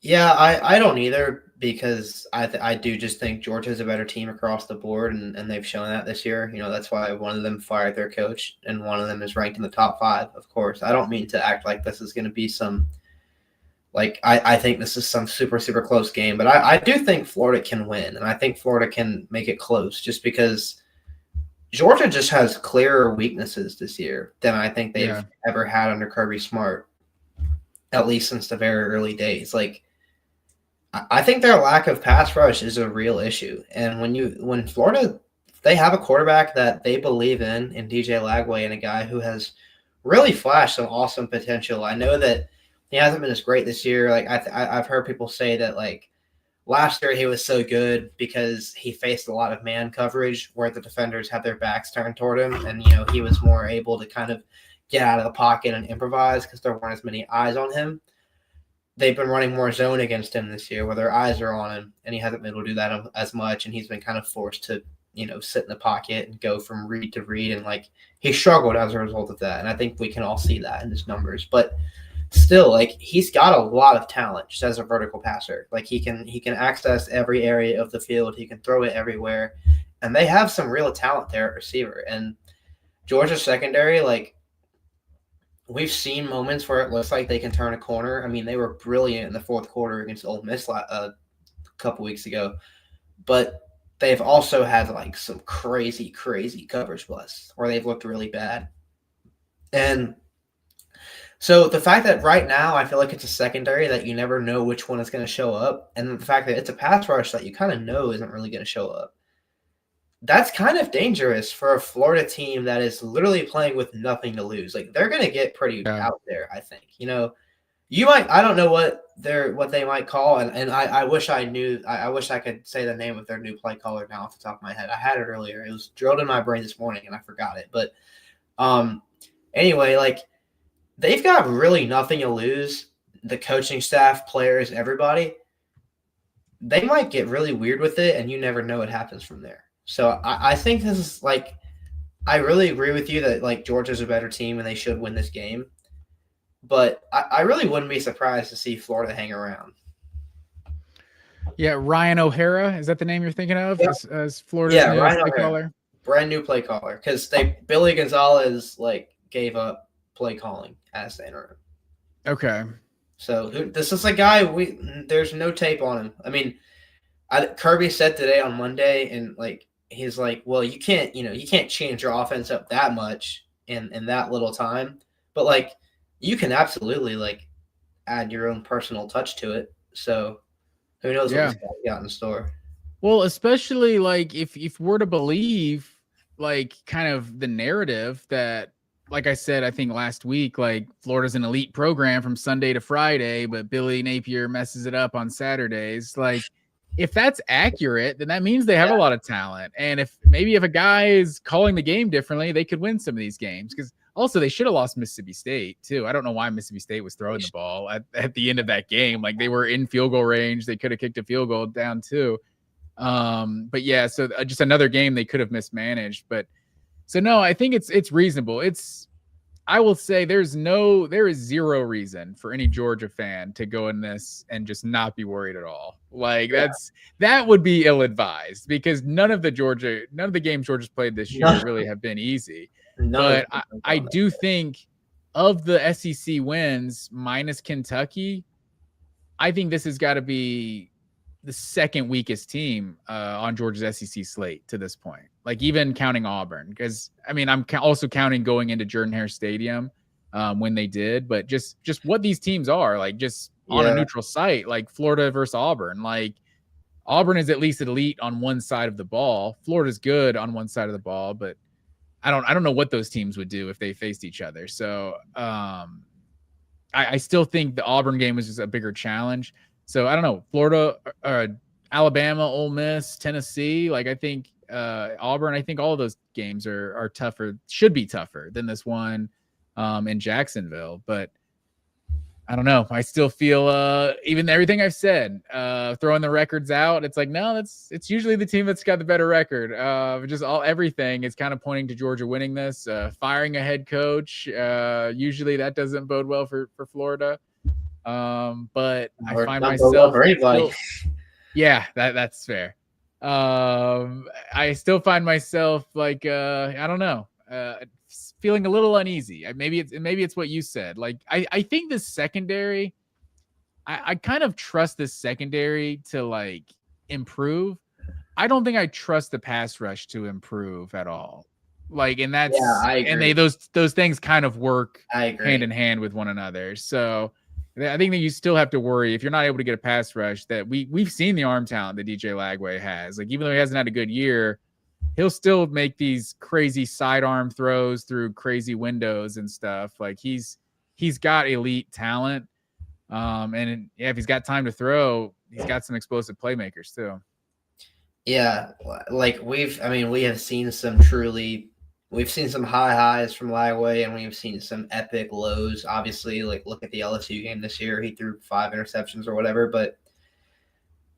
Yeah, I don't either because I do just think Georgia's a better team across the board, and they've shown that this year. You know, that's why one of them fired their coach, and one of them is ranked in the top 5, of course. I don't mean to act like this is going to be some – like I think this is some super, super close game. But I do think Florida can win, and I think Florida can make it close just because Georgia just has clearer weaknesses this year than I think they've ever had under Kirby Smart, at least since the very early days. Like, I think their lack of pass rush is a real issue. And when Florida, they have a quarterback that they believe in DJ Lagway, and a guy who has really flashed some awesome potential. I know that he hasn't been as great this year. Like I've heard people say that like last year he was so good because he faced a lot of man coverage where the defenders had their backs turned toward him, and he was more able to kind of get out of the pocket and improvise because there weren't as many eyes on him. They've been running more zone against him this year where their eyes are on him, and he hasn't been able to do that as much, and he's been kind of forced to, sit in the pocket and go from read to read, and like he struggled as a result of that, and I think we can all see that in his numbers. But still, like he's got a lot of talent just as a vertical passer. Like he can access every area of the field, he can throw it everywhere, and they have some real talent there at receiver. And Georgia's secondary, like, we've seen moments where it looks like they can turn a corner. I mean, they were brilliant in the fourth quarter against Ole Miss a couple weeks ago, but they've also had like some crazy, crazy coverage busts where they've looked really bad. And so the fact that right now I feel like it's a secondary that you never know which one is going to show up, and the fact that it's a pass rush that you kind of know isn't really going to show up, that's kind of dangerous for a Florida team that is literally playing with nothing to lose. Like they're going to get pretty out there, I think. I don't know what they might call, and I wish I knew. I wish I could say the name of their new play caller now off the top of my head. I had it earlier. It was drilled in my brain this morning, and I forgot it. But anyway, like they've got really nothing to lose. The coaching staff, players, everybody. They might get really weird with it, and you never know what happens from there. So I think this is like, I really agree with you that like Georgia's a better team and they should win this game. But I really wouldn't be surprised to see Florida hang around. Yeah, Ryan O'Hara, is that the name you're thinking of? Yep. As Florida's new Ryan play O'Hara, caller? brand new play caller, because Billy Gonzalez like gave up play calling as the interim. Okay. So this is a guy there's no tape on him. I mean, Kirby said today on Monday, and like he's like, well, you can't change your offense up that much in that little time, but like you can absolutely like add your own personal touch to it. So who knows what this guy got in store? Well, especially like if we're to believe like kind of the narrative that, like I said, I think last week, like Florida's an elite program from Sunday to Friday, but Billy Napier messes it up on Saturdays. Like if that's accurate, then that means they have a lot of talent. And if a guy is calling the game differently, they could win some of these games. Because also they should have lost Mississippi State too. I don't know why Mississippi State was throwing the ball at the end of that game. Like they were in field goal range. They could have kicked a field goal down too. But yeah, so just another game they could have mismanaged. But so no, I think it's reasonable. I will say there is zero reason for any Georgia fan to go in this and just not be worried at all. Like that would be ill-advised, because none of the games Georgia's played this year really have been easy. But I do think of the SEC wins minus Kentucky, I think this has got to be the second weakest team on Georgia's SEC slate to this point. Like even counting Auburn, because I mean I'm also counting going into Jordan-Hare Stadium when they did, but just what these teams are like, just on a neutral site, like Florida versus Auburn. Like Auburn is at least elite on one side of the ball. Florida's good on one side of the ball, but I don't know what those teams would do if they faced each other. So I still think the Auburn game was just a bigger challenge. So I don't know, Florida, Alabama, Ole Miss, Tennessee. Like I think Auburn. I think all of those games are tougher. Should be tougher than this one in Jacksonville. But I don't know. I still feel even everything I've said, throwing the records out. It's like no, it's usually the team that's got the better record. Everything is kind of pointing to Georgia winning this. Firing a head coach. Usually that doesn't bode well for Florida. But I find myself that's fair. I still find myself like I don't know, feeling a little uneasy. Maybe it's what you said. Like I think this secondary, I kind of trust this secondary to like improve. I don't think I trust the pass rush to improve at all. Like, and that's I agree. And those things kind of work hand in hand with one another. So I think that you still have to worry if you're not able to get a pass rush. That we've seen the arm talent that DJ Lagway has. Like even though he hasn't had a good year, he'll still make these crazy sidearm throws through crazy windows and stuff. Like he's got elite talent. And if he's got time to throw, he's got some explosive playmakers too. Yeah, like we have seen some we've seen some high highs from Lagway, and we've seen some epic lows. Obviously, like look at the LSU game this year; he threw 5 interceptions or whatever. But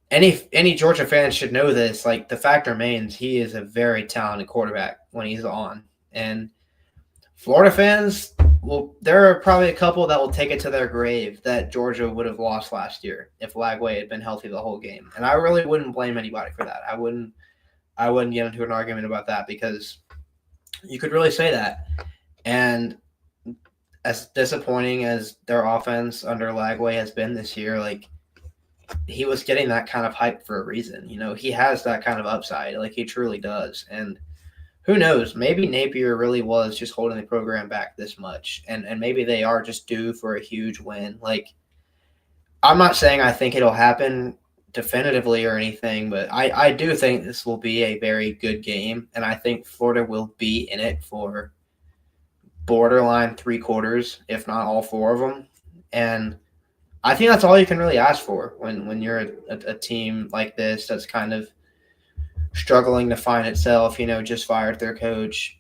any Georgia fans should know this. Like the fact remains, he is a very talented quarterback when he's on. And Florida fans, well, there are probably a couple that will take it to their grave that Georgia would have lost last year if Lagway had been healthy the whole game. And I really wouldn't blame anybody for that. I wouldn't get into an argument about that, because you could really say that. And as disappointing as their offense under Lagway has been this year, like he was getting that kind of hype for a reason. You know, he has that kind of upside. Like he truly does. And who knows? Maybe Napier really was just holding the program back this much. And maybe they are just due for a huge win. Like, I'm not saying I think it'll happen definitively or anything, but I do think this will be a very good game. And I think Florida will be in it for borderline 3 quarters, if not all 4 of them. And I think that's all you can really ask for when you're a team like this that's kind of struggling to find itself. Just fired their coach,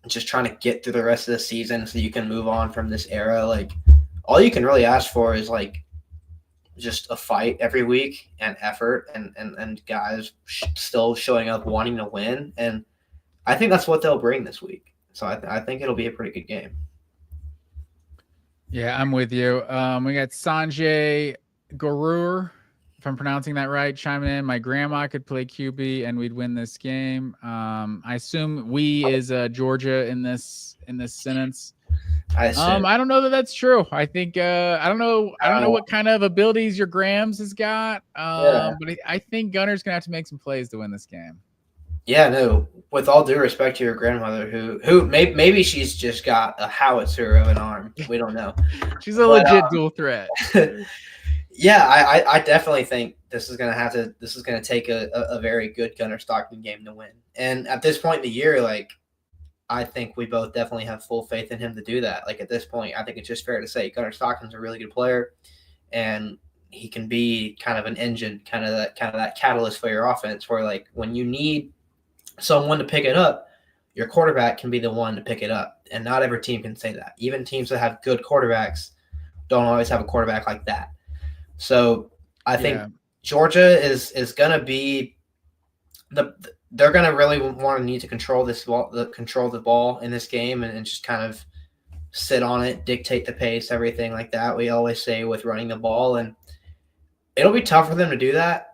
just trying to get through the rest of the season so you can move on from this era. Like, all you can really ask for is like just a fight every week and effort and guys still showing up wanting to win. And I think that's what they'll bring this week. So I think it'll be a pretty good game. Yeah, I'm with you. We got Sanjay Gurur, if I'm pronouncing that right, chiming in. My grandma could play QB and we'd win this game. I assume we is Georgia in this sentence. I don't know that that's true. I think I don't know what kind of abilities your Grams has got. But I think Gunner's gonna have to make some plays to win this game. Yeah, no. With all due respect to your grandmother, who maybe she's just got a howitzer of an arm. We don't know. She's a legit dual threat. Yeah, I definitely think this is gonna take a very good Gunner Stockton game to win. And at this point in the year, like, I think we both definitely have full faith in him to do that. Like, at this point, I think it's just fair to say Gunner Stockton's a really good player, and he can be kind of an engine, kind of that catalyst for your offense. Where, like, when you need someone to pick it up, your quarterback can be the one to pick it up. And not every team can say that. Even teams that have good quarterbacks don't always have a quarterback like that. So I think Georgia is going to be they're going to really need to control the ball in this game and just kind of sit on it, dictate the pace, everything like that. We always say with running the ball, and it'll be tough for them to do that.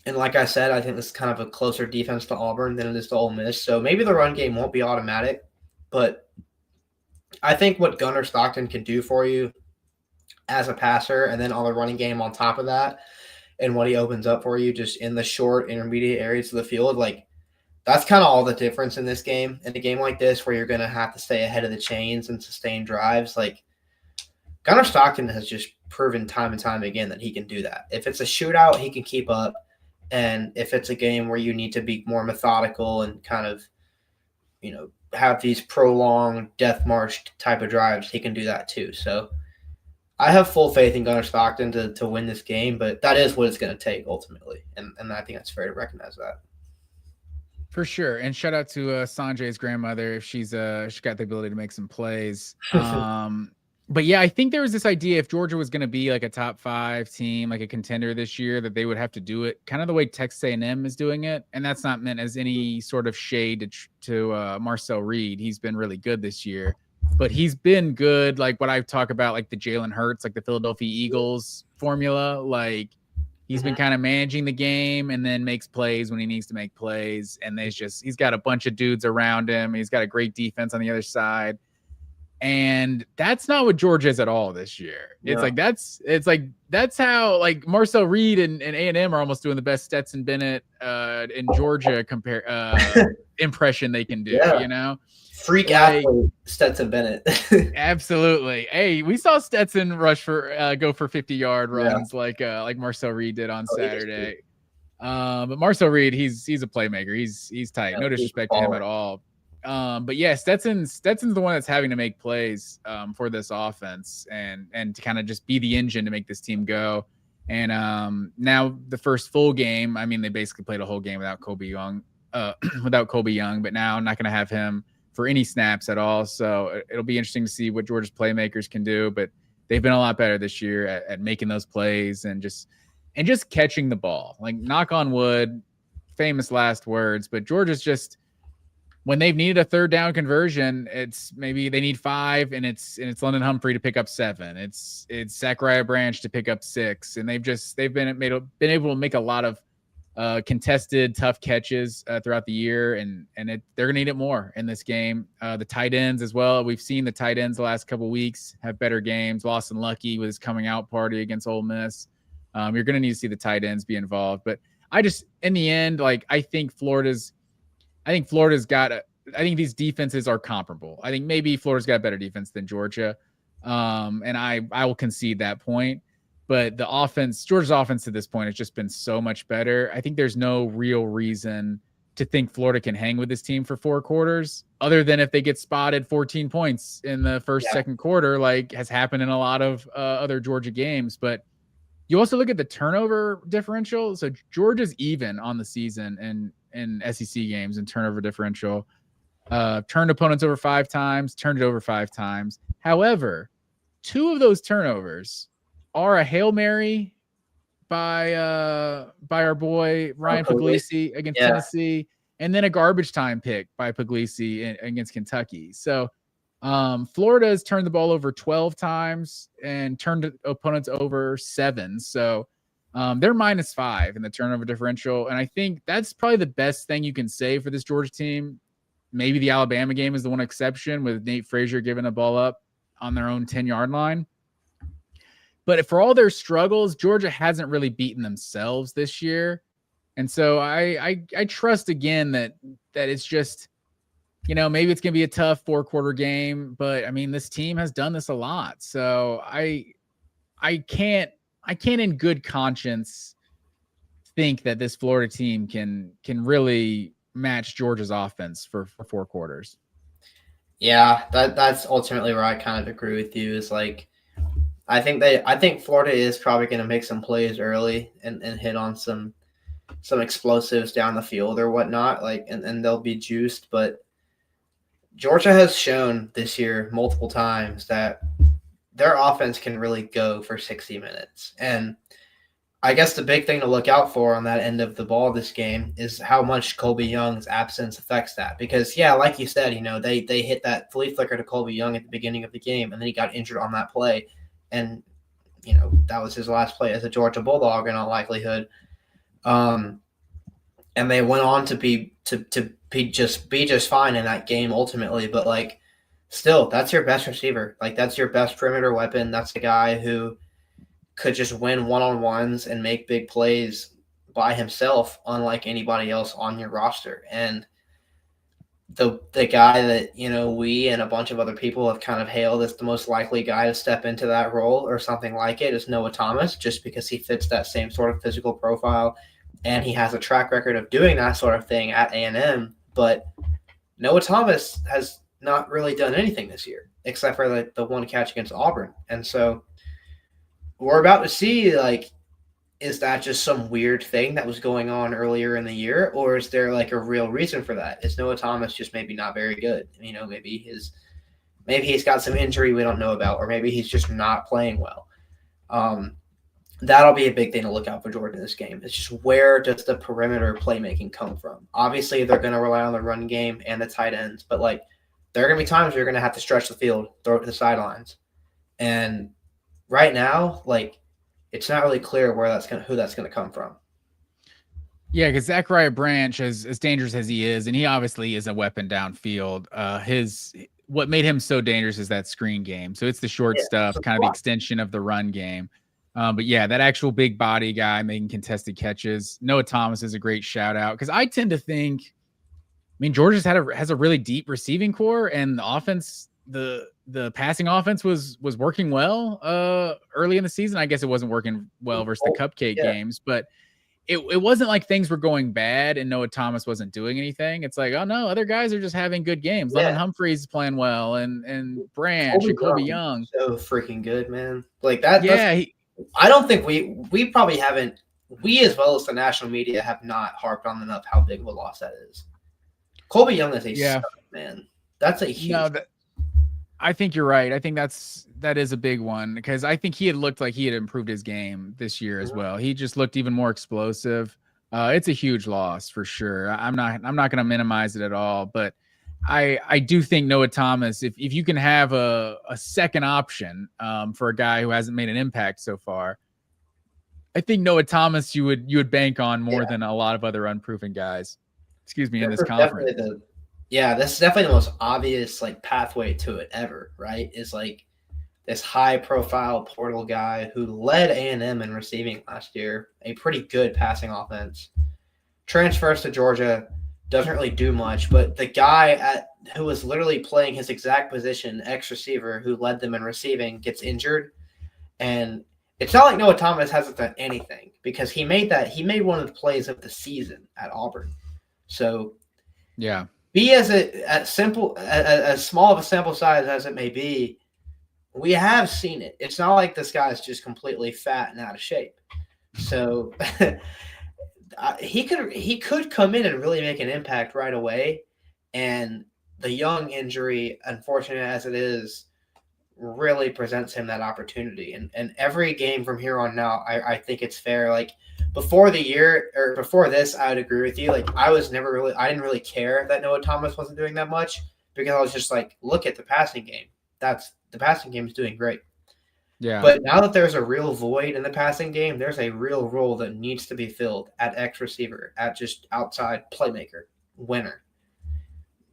And like I said, I think this is kind of a closer defense to Auburn than it is to Ole Miss. So maybe the run game won't be automatic, but I think what Gunner Stockton can do for you as a passer, and then on the running game on top of that, and what he opens up for you just in the short, intermediate areas of the field, like, that's kind of all the difference in this game. In a game like this where you're going to have to stay ahead of the chains and sustain drives, like, Gunner Stockton has just proven time and time again that he can do that. If it's a shootout, he can keep up. And if it's a game where you need to be more methodical and kind of, have these prolonged death march type of drives, he can do that too. So I have full faith in Gunner Stockton to win this game, but that is what it's going to take ultimately. And I think that's fair to recognize that. For sure. And shout out to Sanjay's grandmother if she's got the ability to make some plays. But yeah, I think there was this idea if Georgia was going to be like a top 5 team, like a contender this year, that they would have to do it kind of the way Texas A&M is doing it. And that's not meant as any sort of shade to Marcel Reed. He's been really good this year, but he's been good. Like what I talk about, like the Jalen Hurts, like the Philadelphia Eagles formula, like he's been kind of managing the game and then makes plays when he needs to make plays. And he's got a bunch of dudes around him. He's got a great defense on the other side. And that's not what Georgia is at all this year. It's that's how like Marcel Reed and A&M are almost doing the best Stetson Bennett in Georgia impression they can do, Freak athlete Stetson Bennett. Absolutely. Hey, we saw Stetson rush for go for 50-yard runs like Marcel Reed did on Saturday. But Marcel Reed, he's a playmaker. He's tight. No disrespect to him at all. But yeah, Stetson's the one that's having to make plays for this offense and to kind of just be the engine to make this team go. And now the first full game, I mean, they basically played a whole game without Kobe Young, but now I'm not going to have him for any snaps at all. So it'll be interesting to see what Georgia's playmakers can do. But they've been a lot better this year at making those plays and just catching the ball. Like, knock on wood, famous last words. But Georgia's just, when they've needed a third down conversion, it's maybe they need 5, and it's London Humphrey to pick up 7. It's Zachariah Branch to pick up 6, and they've been able to make a lot of contested, tough catches throughout the year, and they're gonna need it more in this game. The tight ends as well. We've seen the tight ends the last couple of weeks have better games. Lawson Lucky with his coming out party against Ole Miss. You're gonna need to see the tight ends be involved, but in the end, like I think Florida's got I think these defenses are comparable. I think maybe Florida's got a better defense than Georgia. And I will concede that point. But Georgia's offense to this point has just been so much better. I think there's no real reason to think Florida can hang with this team for 4 quarters, other than if they get spotted 14 points in the second quarter, like has happened in a lot of other Georgia games. But you also look at the turnover differential. So Georgia's even on the season in SEC games and turnover differential. Turned opponents over 5 times, turned it over 5 times. However, 2 of those turnovers are a Hail Mary by our boy Ryan Puglisi against Tennessee, and then a garbage time pick by Puglisi against Kentucky. So Florida has turned the ball over 12 times and turned opponents over 7. So they're -5 in the turnover differential. And I think that's probably the best thing you can say for this Georgia team. Maybe the Alabama game is the one exception, with Nate Frazier giving the ball up on their own 10-yard line. But for all their struggles, Georgia hasn't really beaten themselves this year. And so I trust again that it's just, maybe it's going to be a tough 4-quarter game, but I mean, this team has done this a lot. So I can't in good conscience think that this Florida team can really match Georgia's offense for 4 quarters. Yeah, that's ultimately where I kind of agree with you. Is like, I think Florida is probably going to make some plays early and hit on some explosives down the field or whatnot, like, and they'll be juiced. But Georgia has shown this year multiple times that their offense can really go for 60 minutes. And I guess the big thing to look out for on that end of the ball this game is how much Colby Young's absence affects that. Because, yeah, like you said, they hit that flea flicker to Colby Young at the beginning of the game, and then he got injured on that play. And, that was his last play as a Georgia Bulldog in all likelihood. And they went on to be just fine in that game ultimately. But, like, still, that's your best receiver. Like, that's your best perimeter weapon. That's the guy who could just win one-on-ones and make big plays by himself, unlike anybody else on your roster. And the guy that, we and a bunch of other people have kind of hailed as the most likely guy to step into that role or something like it is Noah Thomas, just because he fits that same sort of physical profile and he has a track record of doing that sort of thing at A&M. But Noah Thomas has not really done anything this year except for the one catch against Auburn. And so we're about to see, like, is that just some weird thing that was going on earlier in the year, or is there like a real reason for that? Is Noah Thomas just maybe not very good? Maybe he's got some injury we don't know about, or maybe he's just not playing well. That'll be a big thing to look out for Georgia in this game. It's just, where does the perimeter playmaking come from? Obviously, they're going to rely on the run game and the tight ends, but like, there are going to be times where you're going to have to stretch the field, throw it to the sidelines, and right now, like, it's not really clear who that's going to come from. Yeah, because Zachariah Branch, as dangerous as he is, and he obviously is a weapon downfield, what made him so dangerous is that screen game. So it's the short stuff, kind of the extension of the run game. But yeah, that actual big body guy making contested catches. Noah Thomas is a great shout out, because I tend to think, Georgia's has a really deep receiving core, and the offense, the passing offense was working well early in the season. I guess it wasn't working well versus the cupcake games, but it wasn't like things were going bad and Noah Thomas wasn't doing anything. It's like, oh no, other guys are just having good games. Lennon Humphreys is playing well, and Branch and Colby Young. So freaking good, man. Like that. Yeah. I don't think we probably haven't, we as well as the national media have not harped on enough how big of a loss that is. Colby Young is a stud, man. That's a huge. I think you're right. I think that is a big one, because I think he had looked like he had improved his game this year as well. He just looked even more explosive. It's a huge loss for sure. I'm not going to minimize it at all, but I do think Noah Thomas, if you can have a second option for a guy who hasn't made an impact so far, I think Noah Thomas you would bank on more than a lot of other unproven guys. Excuse me, in this conference. That's definitely the most obvious like pathway to it ever, right? Is like this high-profile portal guy who led A&M in receiving last year, a pretty good passing offense, transfers to Georgia, doesn't really do much, but the guy who was literally playing his exact position, X receiver, who led them in receiving, gets injured, and it's not like Noah Thomas hasn't done anything, because he made one of the plays of the season at Auburn. So yeah, be as small of a sample size as it may be, we have seen it. It's not like this guy's just completely fat and out of shape. So he could come in and really make an impact right away. And the Young injury, unfortunate as it is, really presents him that opportunity. And every game from here on out, I think it's fair. Like before the year or before this, I would agree with you. Like I didn't really care that Noah Thomas wasn't doing that much because I was just like, look at the passing game. The passing game is doing great. yeah. But now that there's a real void in the passing game, there's a real role that needs to be filled at X receiver, at just outside playmaker, winner.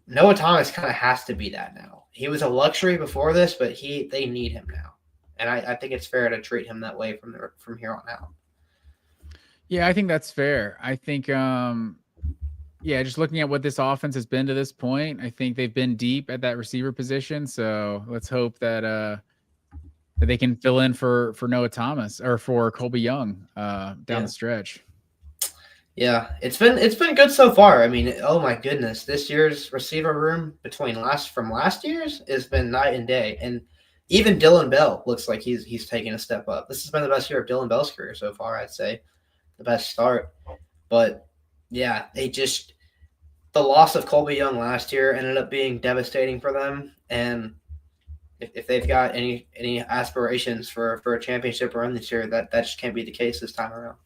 Noah Thomas kind of has to be that now. He was a luxury before this, but they need him now, and I think it's fair to treat him that way from here on out. Yeah, I think that's fair. I think, just looking at what this offense has been to this point, I think they've been deep at that receiver position. So let's hope that that they can fill in for Noah Thomas or for Colby Young down the stretch. Yeah, it's been good so far. I mean, oh my goodness, this year's receiver room from last year's has been night and day. And even Dylan Bell looks like he's taking a step up. This has been the best year of Dylan Bell's career so far, I'd say. The best start. But yeah, the loss of Colby Young last year ended up being devastating for them. And if they've got any aspirations for a championship run this year, that just can't be the case this time around.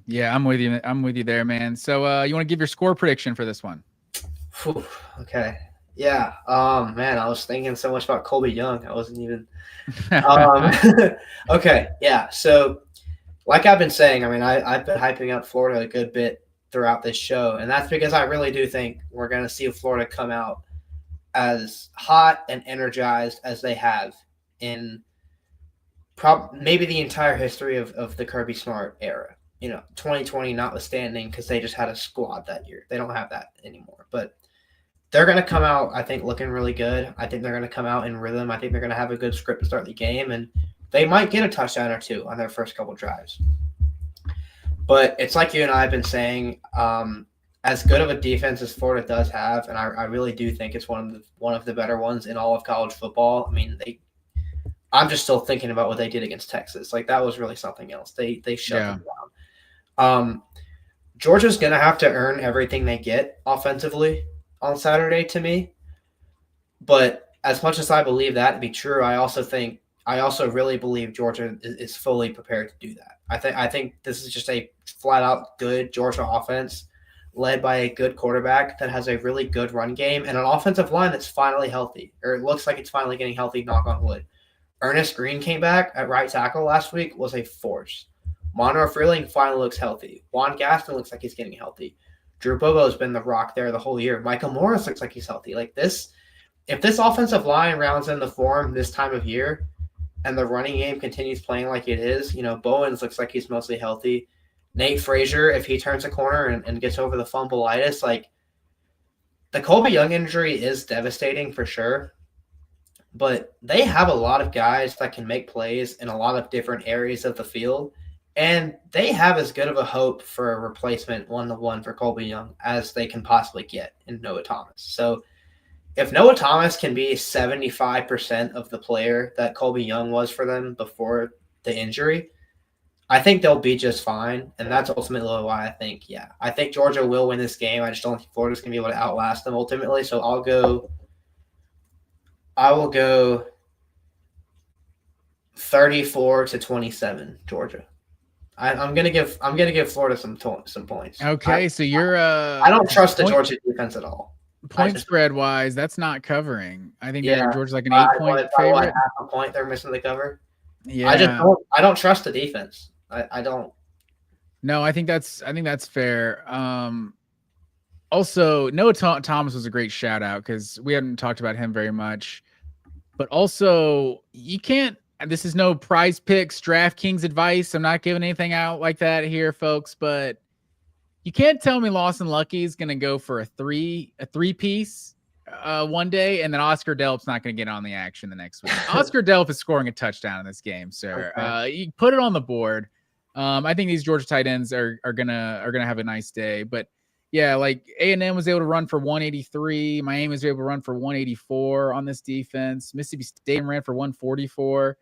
Yeah, I'm with you. I'm with you there, man. So you want to give your score prediction for this one? Whew, okay. Yeah. Man, I was thinking so much about Colby Young. I wasn't even. Okay. Yeah. So, like I've been saying, I mean, I've been hyping up Florida a good bit throughout this show, and that's because I really do think we're going to see Florida come out as hot and energized as they have in maybe the entire history of the Kirby Smart era. 2020 notwithstanding, because they just had a squad that year. They don't have that anymore. But they're going to come out, I think, looking really good. I think they're going to come out in rhythm. I think they're going to have a good script to start the game, and they might get a touchdown or two on their first couple drives. But it's like you and I have been saying, as good of a defense as Florida does have, and I really do think it's one of the better ones in all of college football. I mean, I'm just still thinking about what they did against Texas. Like, that was really something else. They shut them down. Georgia's going to have to earn everything they get offensively on Saturday to me. But as much as I believe that to be true, I also really believe Georgia is fully prepared to do that. I think this is just a flat out good Georgia offense led by a good quarterback that has a really good run game and an offensive line that's finally healthy, or it looks like it's finally getting healthy, knock on wood. Ernest Green came back at right tackle last week, was a force. Monroe Freeling finally looks healthy. Juan Gaston looks like he's getting healthy. Drew Bobo's been the rock there the whole year. Michael Morris looks like he's healthy. Like this, if this offensive line rounds in the form this time of year and the running game continues playing like it is, Bowens looks like he's mostly healthy. Nate Frazier, if he turns a corner and gets over the fumbleitis, like the Colby Young injury is devastating for sure. But they have a lot of guys that can make plays in a lot of different areas of the field. And they have as good of a hope for a replacement one-to-one for Colby Young as they can possibly get in Noah Thomas. So if Noah Thomas can be 75% of the player that Colby Young was for them before the injury, I think they'll be just fine. And that's ultimately why I think Georgia will win this game. I just don't think Florida's going to be able to outlast them ultimately. So I will go 34-27 Georgia. I'm gonna give Florida some points. Okay, so you're I don't trust the Georgia defense at all. Point spread wise, that's not covering. I think Georgia's like an 8-point favorite. Half a point they're missing the cover. Yeah, I don't trust the defense. I don't. No, I think that's fair. Also, Noah Thomas was a great shout out because we haven't talked about him very much. But also, you can't. This is no Prize Picks, DraftKings advice. I'm not giving anything out like that here, folks. But you can't tell me Lawson Lucky is going to go for a three piece one day, and then Oscar Delp's not going to get on the action the next week. Oscar Delp is scoring a touchdown in this game, sir. Okay. You put it on the board. I think these Georgia tight ends are gonna have a nice day. But yeah, like A&M was able to run for 183. Miami was able to run for 184 on this defense. Mississippi State ran for 144.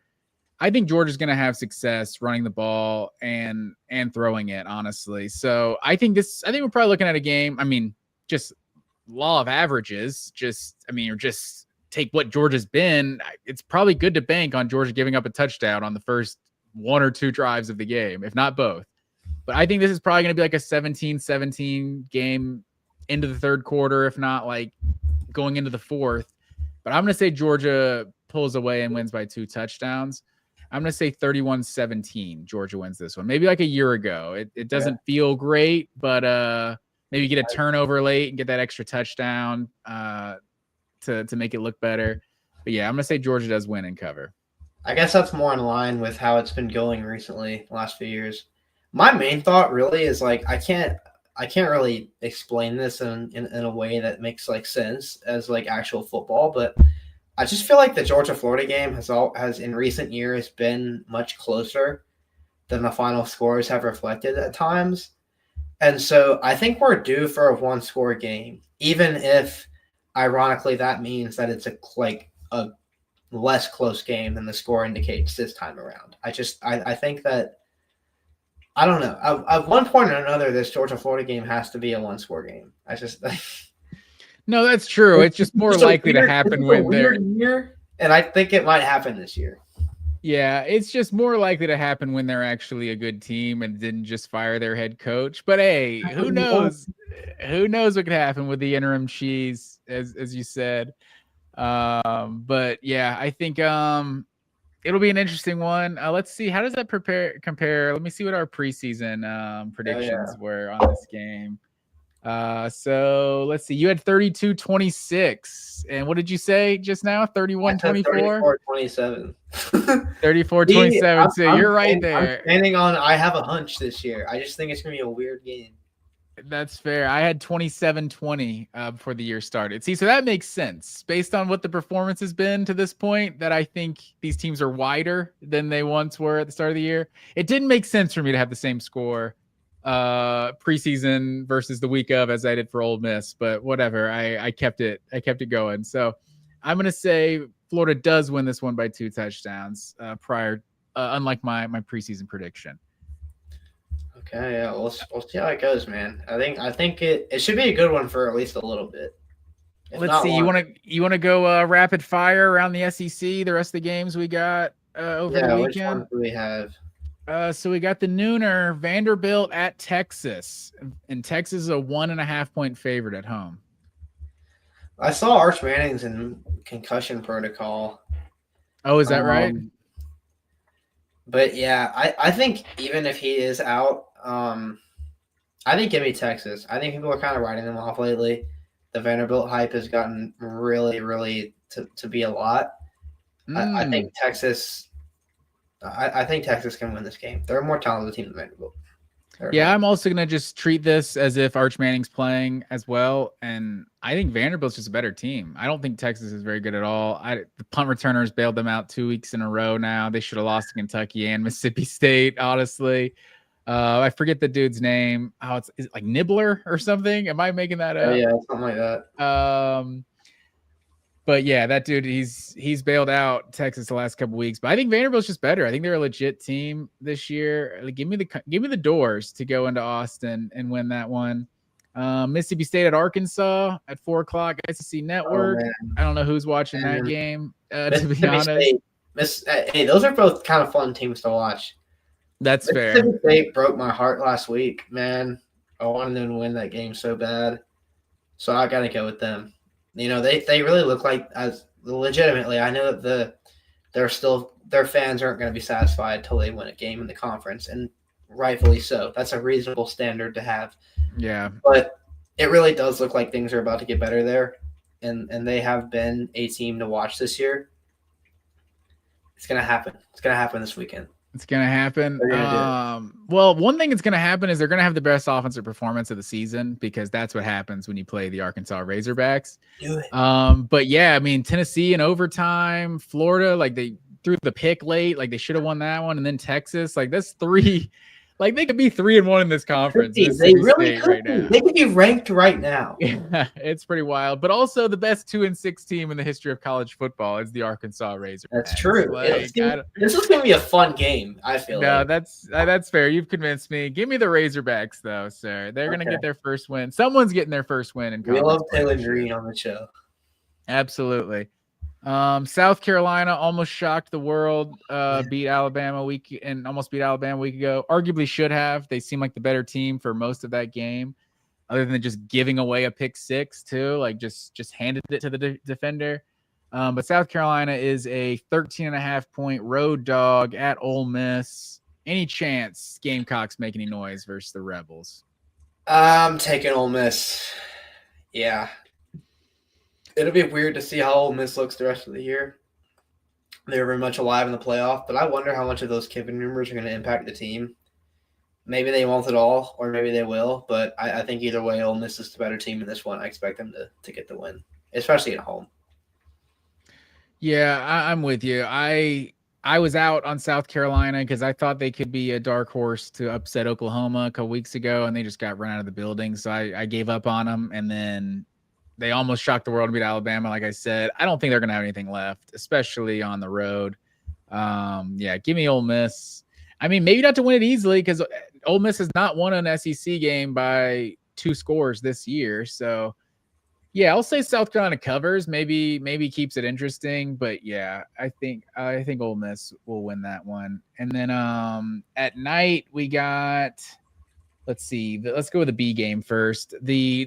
I think Georgia's going to have success running the ball and throwing it, honestly. So I think we're probably looking at a game. I mean, just law of averages. Or just take what Georgia's been. It's probably good to bank on Georgia giving up a touchdown on the first one or two drives of the game, if not both. But I think this is probably going to be like a 17-17 game into the third quarter, if not like going into the fourth. But I'm going to say Georgia pulls away and wins by 2 touchdowns. I'm going to say 31-17. Georgia wins this one. Maybe like a year ago. It doesn't feel great, but maybe get a turnover late and get that extra touchdown to make it look better. But yeah, I'm going to say Georgia does win and cover. I guess that's more in line with how it's been going recently, the last few years. My main thought really is like I can't really explain this in a way that makes like sense as like actual football, but I just feel like the Georgia-Florida game has in recent years been much closer than the final scores have reflected at times. And so I think we're due for a one-score game, even if ironically that means that it's a less close game than the score indicates this time around. I think that I don't know. At one point or another, this Georgia-Florida game has to be a one-score game. No, that's true. It's just more likely to happen when they're year, and I think it might happen this year. Yeah, it's just more likely to happen when they're actually a good team and didn't just fire their head coach. But hey, who knows? Who knows what could happen with the interim cheese, as you said. But yeah, I think it'll be an interesting one. Let's see, how does that compare? Let me see what our preseason predictions were on this game. So let's see. You had 32-26. And what did you say just now? 31-24? 34-27. 34-27. So you're right there. I'm standing on I have a hunch this year. I just think it's going to be a weird game. That's fair. I had 27-20 before the year started. See, so that makes sense based on what the performance has been to this point, that I think these teams are wider than they once were at the start of the year. It didn't make sense for me to have the same score preseason versus the week of as I did for Ole Miss, but whatever. I kept it going. So I'm going to say Florida does win this one by 2 touchdowns unlike my preseason prediction. Okay, yeah, we'll see how it goes, man. I think it should be a good one for at least a little bit. Let's see. You want to go rapid fire around the SEC? The rest of the games we got over the weekend. Which ones do we have? So we got the nooner, Vanderbilt at Texas, and Texas is a 1.5 point favorite at home. I saw Arch Manning's in concussion protocol. Oh, is that right? But yeah, I think even if he is out, I think give me Texas. I think people are kind of writing them off lately. The Vanderbilt hype has gotten really, really to be a lot. I think Texas. I think Texas can win this game. They're a more talented team than Vanderbilt. Yeah, I'm also going to just treat this as if Arch Manning's playing as well. And I think Vanderbilt's just a better team. I don't think Texas is very good at all. The punt returners bailed them out 2 weeks in a row now. They should have lost to Kentucky and Mississippi State, honestly. I forget the dude's name. Is it like Nibbler or something? Am I making that up? Yeah, something like that. But yeah, that dude, he's bailed out Texas the last couple of weeks. But I think Vanderbilt's just better. I think they're a legit team this year. Like, give me the doors to go into Austin and win that one. Mississippi State at Arkansas at 4:00 SEC Network. I don't know who's watching that game. To be honest, hey, those are both kind of fun teams to watch. That's fair. Mississippi State broke my heart last week, man. I wanted them to win that game so bad, so I got to go with them. You know, they really look like, as legitimately, I know that their fans aren't going to be satisfied until they win a game in the conference, and rightfully so. That's a reasonable standard to have. Yeah. But it really does look like things are about to get better there, and they have been a team to watch this year. It's going to happen. It's going to happen this weekend. It's going to happen. Well, one thing that's going to happen is they're going to have the best offensive performance of the season, because that's what happens when you play the Arkansas Razorbacks. Do it. But yeah, I mean, Tennessee in overtime, Florida, like they threw the pick late, like they should have won that one. And then Texas, like that's three Like they could be 3-1 in this conference. They Mississippi really State could right be. now. They could be ranked right now. Yeah, it's pretty wild. But also the best 2-6 team in the history of college football is the Arkansas Razorbacks. That's true. Like, this is gonna be a fun game. I feel no, like. that's fair. You've convinced me. Give me the Razorbacks though, sir. They're gonna get their first win. Someone's getting their first win in college. We love Taylor Green on the show. Absolutely. South Carolina almost shocked the world. Beat Alabama almost beat Alabama a week ago. Arguably should have. They seem like the better team for most of that game, other than just giving away a pick six too. Like just handed it to the defender. But South Carolina is a 13.5-point road dog at Ole Miss. Any chance Gamecocks make any noise versus the Rebels? I'm taking Ole Miss. Yeah. It'll be weird to see how Ole Miss looks the rest of the year. They're very much alive in the playoff, but I wonder how much of those Kiffin rumors are going to impact the team. Maybe they won't at all, or maybe they will, but I think either way, Ole Miss is the better team in this one. I expect them to get the win, especially at home. Yeah, I'm with you. I was out on South Carolina because I thought they could be a dark horse to upset Oklahoma a couple weeks ago, and they just got run out of the building. So I gave up on them, and then they almost shocked the world and beat Alabama. Like I said, I don't think they're going to have anything left, especially on the road. Yeah, give me Ole Miss. I mean, maybe not to win it easily because Ole Miss has not won an SEC game by 2 scores this year. So, yeah, I'll say South Carolina covers. Maybe keeps it interesting. But yeah, I think Ole Miss will win that one. And then at night we got. Let's see. Let's go with the B game first. The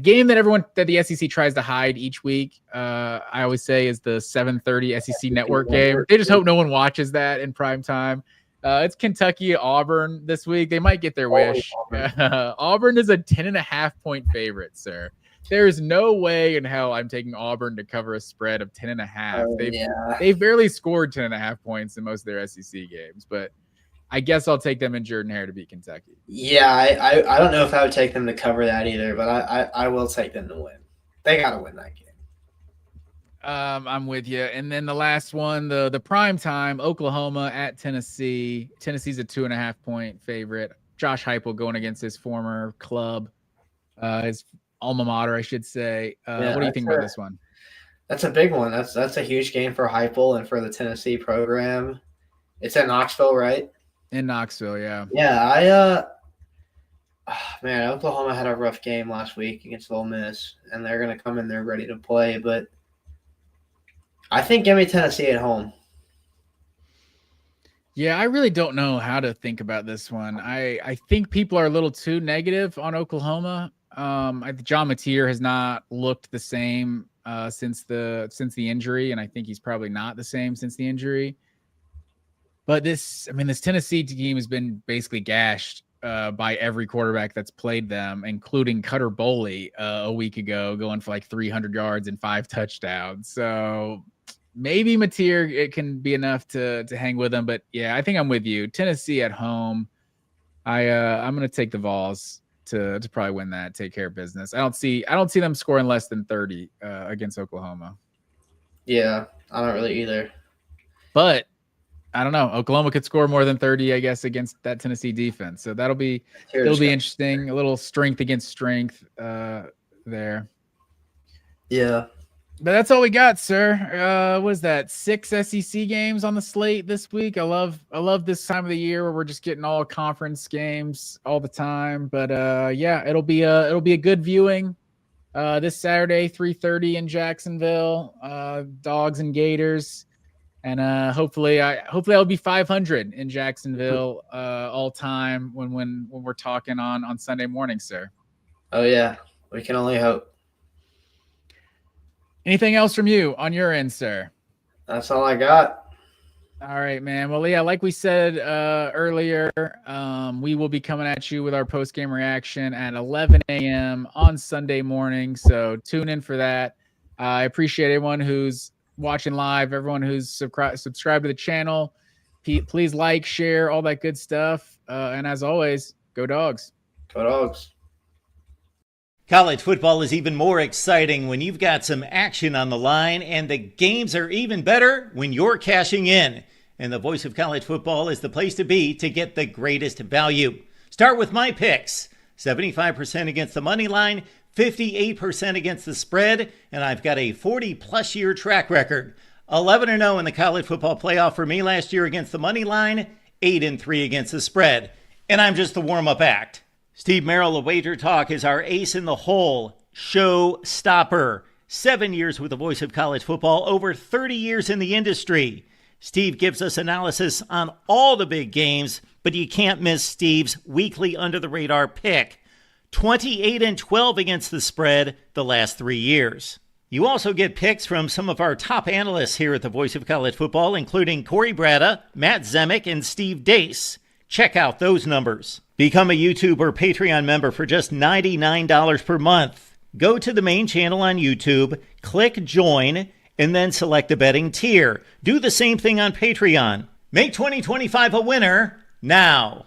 game that the SEC tries to hide each week, I always say, is the 7:30 SEC Network game. They just hope no one watches that in prime time. It's Kentucky Auburn this week. They might get their wish. Auburn is a 10.5-point favorite, sir. There is no way in hell I'm taking Auburn to cover a spread of 10.5. They've barely scored 10.5 points in most of their SEC games, but I guess I'll take them in Jordan Hare to beat Kentucky. Yeah, I don't know if I would take them to cover that either, but I will take them to win. They got to win that game. I'm with you. And then the last one, the prime time, Oklahoma at Tennessee. Tennessee's a 2.5-point favorite. Josh Heupel going against his former club, his alma mater, I should say. What do you think about this one? That's a big one. That's a huge game for Heupel and for the Tennessee program. It's at Knoxville, right? In Knoxville, yeah. Yeah, man, Oklahoma had a rough game last week against Ole Miss, and they're going to come in there ready to play. But I think give me Tennessee at home. Yeah, I really don't know how to think about this one. I think people are a little too negative on Oklahoma. John Mateer has not looked the same since the injury, and I think he's probably not the same since the injury. But this Tennessee team has been basically gashed by every quarterback that's played them, including Cutter Boley a week ago, going for like 300 yards and 5 touchdowns. So maybe Mateer, it can be enough to hang with them. But yeah, I think I'm with you. Tennessee at home. I'm going to take the Vols to probably win that, take care of business. I don't see them scoring less than 30 against Oklahoma. Yeah, I don't really either. But I don't know. Oklahoma could score more than 30, I guess, against that Tennessee defense. So it'll be interesting. A little strength against strength there. Yeah. But that's all we got, sir. What is that? 6 SEC games on the slate this week. I love this time of the year where we're just getting all conference games all the time. But yeah, it'll be a good viewing this Saturday, 3:30 in Jacksonville. Dogs and Gators. And hopefully I'll be 500 in Jacksonville all time when we're talking on Sunday morning, sir. Oh yeah, we can only hope. Anything else from you on your end, sir? That's all I got. All right, man. Well, yeah, like we said earlier, we will be coming at you with our post-game reaction at 11 a.m. on Sunday morning. So tune in for that. I appreciate everyone who's watching live, everyone who's subscribed to the channel. Please like, share, all that good stuff. And as always, go Dogs. Go Dogs. College football is even more exciting when you've got some action on the line, and the games are even better when you're cashing in. and the Voice of College Football is the place to be to get the greatest value. Start with my picks. 75% against the money line, 58% against the spread, and I've got a 40-plus year track record. 11-0 in the college football playoff for me last year against the money line, 8-3 against the spread. And I'm just the warm-up act. Steve Merrill of Wager Talk is our ace in the hole, show stopper. 7 years with the Voice of College Football, over 30 years in the industry. Steve gives us analysis on all the big games, but you can't miss Steve's weekly under-the-radar pick. 28-12 against the spread the last 3 years. You also get picks from some of our top analysts here at the Voice of College Football, including Corey Bratta, Matt Zemek, and Steve Dace. Check out those numbers. Become a YouTube or Patreon member for just $99 per month. Go to the main channel on YouTube, click join, and then select the betting tier. Do the same thing on Patreon. Make 2025 a winner now.